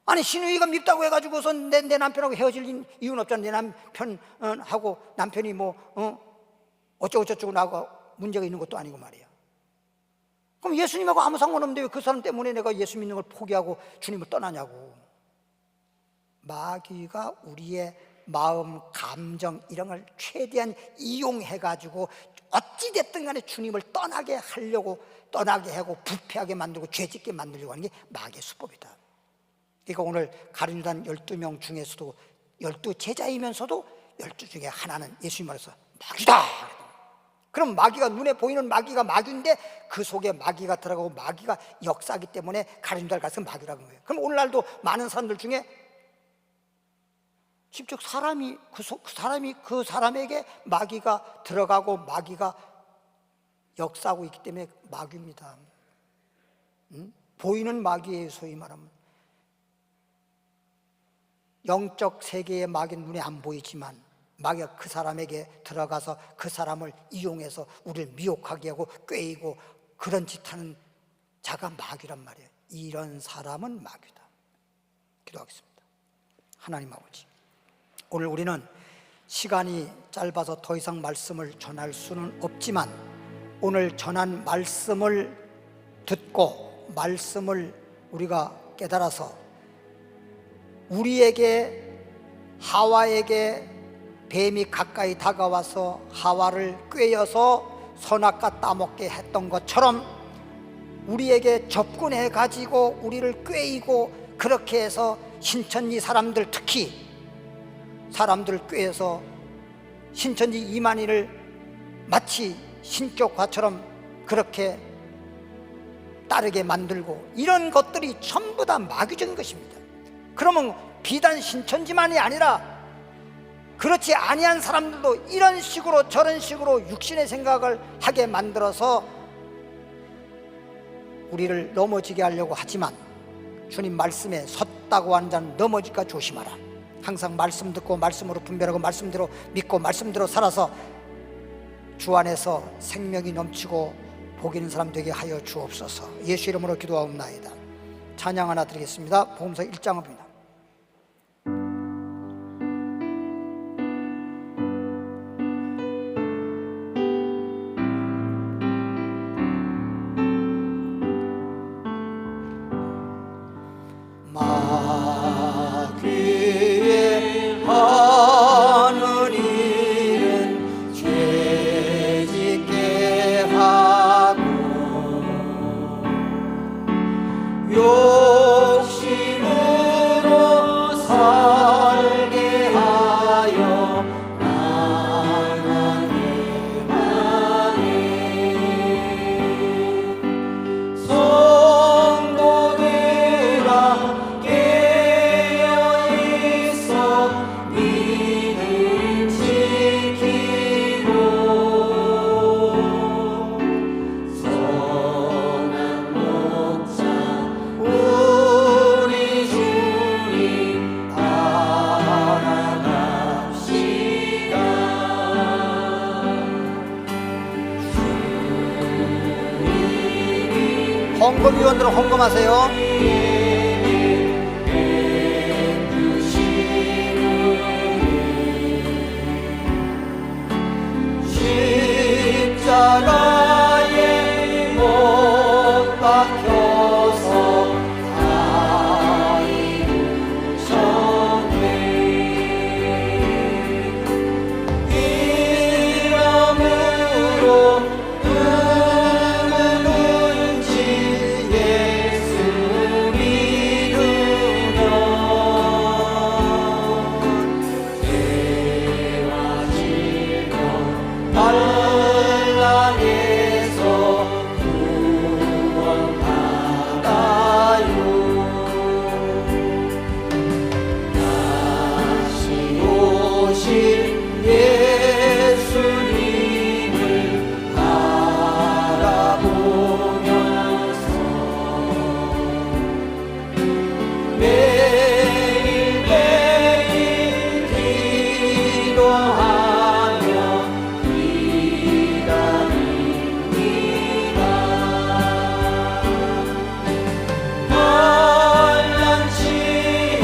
아니, 시누이가 밉다고 해가지고서 내 남편하고 헤어질 이유는 없잖아. 내 남편하고 남편이 어쩌고저쩌고 나하고 문제가 있는 것도 아니고 말이야. 그럼 예수님하고 아무 상관없는데 왜 그 사람 때문에 내가 예수 믿는 걸 포기하고 주님을 떠나냐고. 마귀가 우리의 마음, 감정 이런 걸 최대한 이용해가지고 어찌됐든 간에 주님을 떠나게 하고 부패하게 만들고 죄짓게 만들려고 하는 게 마귀의 수법이다. 그러니까 오늘 가룟유다 12명 중에서도 12제자이면서도 12 중에 하나는 예수님 말해서 마귀다. 그럼 마귀가 눈에 보이는 마귀가 마귀인데 그 속에 마귀가 들어가고 마귀가 역사하기 때문에 가룟유다를 가서 마귀라는 거예요. 그럼 오늘날도 많은 사람들 중에 직접 사람이 그 사람에게 마귀가 들어가고 마귀가 역사하고 있기 때문에 마귀입니다. 보이는 마귀예요. 소위 말하면 영적 세계의 마귀는 눈에 안 보이지만 마귀가 그 사람에게 들어가서 그 사람을 이용해서 우리를 미혹하게 하고 꾀이고 그런 짓 하는 자가 마귀란 말이에요. 이런 사람은 마귀다. 기도하겠습니다. 하나님 아버지, 오늘 우리는 시간이 짧아서 더 이상 말씀을 전할 수는 없지만 오늘 전한 말씀을 듣고 말씀을 우리가 깨달아서 우리에게 하와에게 뱀이 가까이 다가와서 하와를 꿰어서 선악과 따먹게 했던 것처럼 우리에게 접근해 가지고 우리를 꿰이고 그렇게 해서 신천지 사람들, 특히 사람들을 꾀해서 신천지 이만희를 마치 신격화처럼 그렇게 따르게 만들고 이런 것들이 전부 다 마귀적인 것입니다. 그러면 비단 신천지만이 아니라 그렇지 아니한 사람들도 이런 식으로 저런 식으로 육신의 생각을 하게 만들어서 우리를 넘어지게 하려고 하지만 주님 말씀에 섰다고 하는 자는 넘어질까 조심하라. 항상 말씀 듣고 말씀으로 분별하고 말씀대로 믿고 말씀대로 살아서 주 안에서 생명이 넘치고 복 있는 사람 되게 하여 주옵소서. 예수 이름으로 기도하옵나이다. 찬양 하나 드리겠습니다. 복음서 1장입니다. 마귀의 하는 일은 죄짓게 하고 욕심으로 살게 하여 나가게 하네. 성도들아 깨어있어 믿음 지키고 선한 목자 우리 주님 따라갑시다. 헌금위원들은 헌금하세요. 십자가에 못 박혀서 다 이루셨네. 이러므로 누구든지 예수 믿으면 죄와 질병 환난에서 구원받아요. 다시 오실 예수님을 바라보면서 매일매일 기도하며 기다립니다. 환난 시험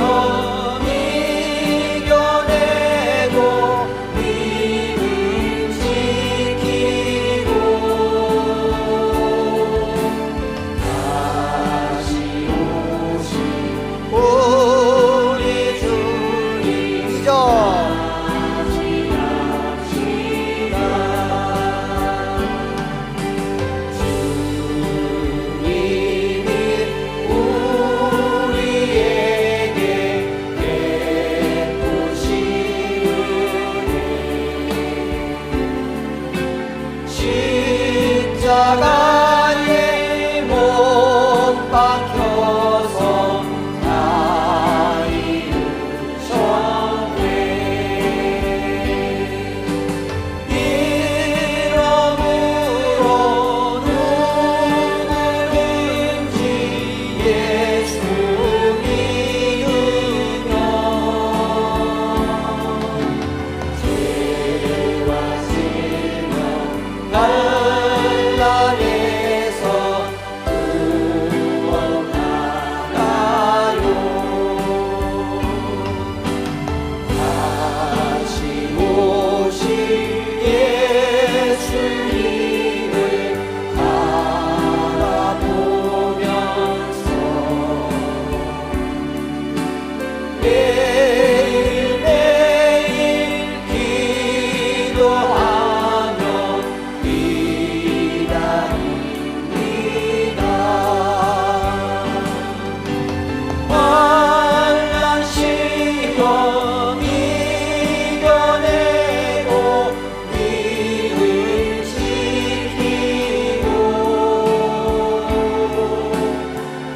이겨내고 믿음 지키고 다시 오실 우리 주님 잊어 맞이합시다. 주님이 우리에게 베푸신 은혜 십자가에 못 박혀서 다 이루셨네. 이러므로 누구든지 예수 믿으면 죄와 질병 환난에서 구원받아요. 다시 오실 예수님을 바라보면서 매일매일 기도하며 기다립니다. 환난 시험 이겨내고 믿음 지키고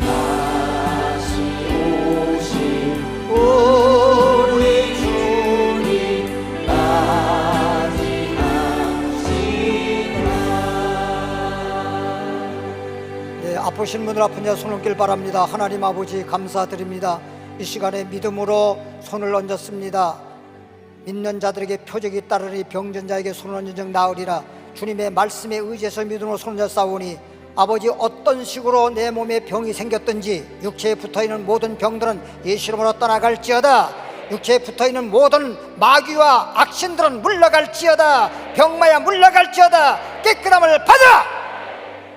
다시 오실 우리 주님 맞이합시다. 네, 아프신 분들 아픈 자 손을 길 바랍니다. 하나님 아버지 감사드립니다. 이 시간에 믿음으로 손을 얹었습니다. 믿는 자들에게 표적이 따르니 병든 자에게 손을 얹은 적 나으리라. 주님의 말씀에 의지해서 믿음으로 손을 얹었사오니 아버지 어떤 식으로 내 몸에 병이 생겼든지 육체에 붙어있는 모든 병들은 예수 이름으로 떠나갈지어다. 육체에 붙어있는 모든 마귀와 악신들은 물러갈지어다. 병마야 물러갈지어다. 깨끗함을 받아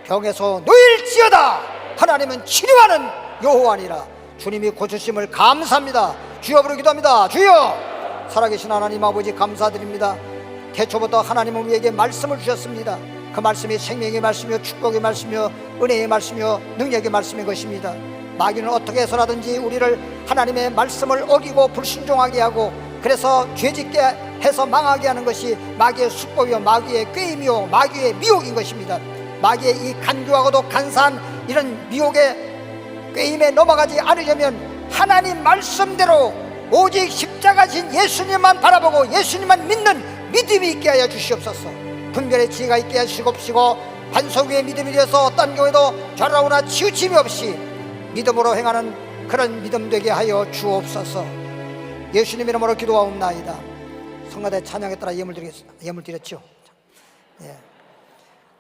병에서 놓일지어다. 하나님은 치료하는 여호와니라. 주님이 고쳐주심을 감사합니다. 주여 부르 기도합니다. 주여! 살아계신 하나님 아버지 감사드립니다. 태초부터 하나님은 우리에게 말씀을 주셨습니다. 그 말씀이 생명의 말씀이요 축복의 말씀이요 은혜의 말씀이요 능력의 말씀인 것입니다. 마귀는 어떻게 해서라든지 우리를 하나님의 말씀을 어기고 불순종하게 하고 그래서 죄짓게 해서 망하게 하는 것이 마귀의 수법이요 마귀의 꾀임이요 마귀의 미혹인 것입니다. 마귀의 이 간교하고도 간사한 이런 미혹의 꾀임에 넘어가지 않으려면 하나님 말씀대로 오직 십자가신 예수님만 바라보고 예수님만 믿는 믿음이 있게 하여 주시옵소서. 분별의 지혜가 있게 하시옵시고 반석 위의 믿음이 되어서 어떤 경우에도 좌우나 치우침이 없이 믿음으로 행하는 그런 믿음 되게 하여 주옵소서. 예수님 이름으로 기도하옵나이다. 성가대 찬양에 따라 예물 드렸죠. 예.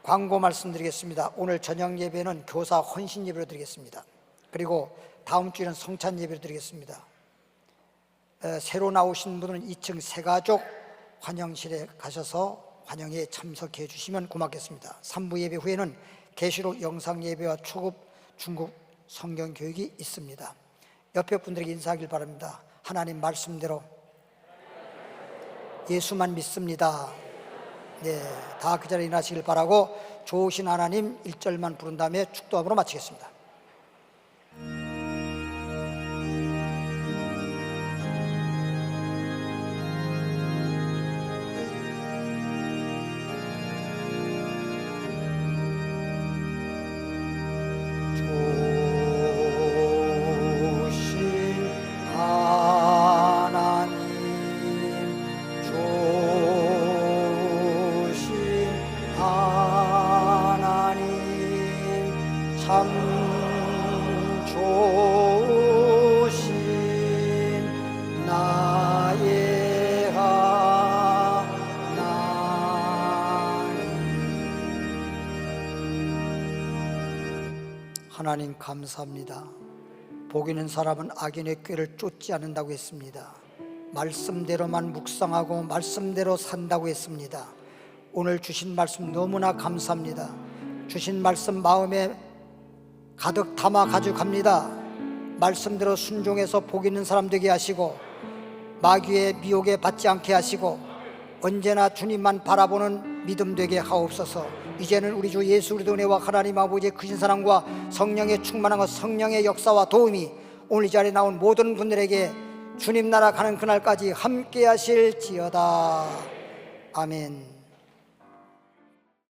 광고 말씀드리겠습니다. 오늘 저녁 예배는 교사 헌신 예배로 드리겠습니다. 그리고 다음 주에는 성찬 예배로 드리겠습니다. 새로 나오신 분은 2층 새가족 환영실에 가셔서 환영에 참석해 주시면 고맙겠습니다. 3부 예배 후에는 계시록 영상 예배와 초급, 중급 성경 교육이 있습니다. 옆에 분들에게 인사하길 바랍니다. 하나님 말씀대로 예수만 믿습니다. 네, 다 그 자리에 일어나시길 바라고 좋으신 하나님 1절만 부른 다음에 축도함으로 마치겠습니다. 참 좋으신 나의 하나님 감사합니다. 복 있는 사람은 악인의 꾀를 쫓지 않는다고 했습니다. 말씀대로만 묵상하고 말씀대로 산다고 했습니다. 오늘 주신 말씀 너무나 감사합니다. 주신 말씀 마음에 가득 담아 가져갑니다. 말씀대로 순종해서 복 있는 사람 되게 하시고 마귀의 미혹에 받지 않게 하시고 언제나 주님만 바라보는 믿음 되게 하옵소서. 이제는 우리 주 예수 그리스도 은혜와 하나님 아버지의 크신 사랑과 성령의 충만한 것, 성령의 역사와 도움이 오늘 이 자리에 나온 모든 분들에게 주님 나라 가는 그날까지 함께 하실지어다. 아멘.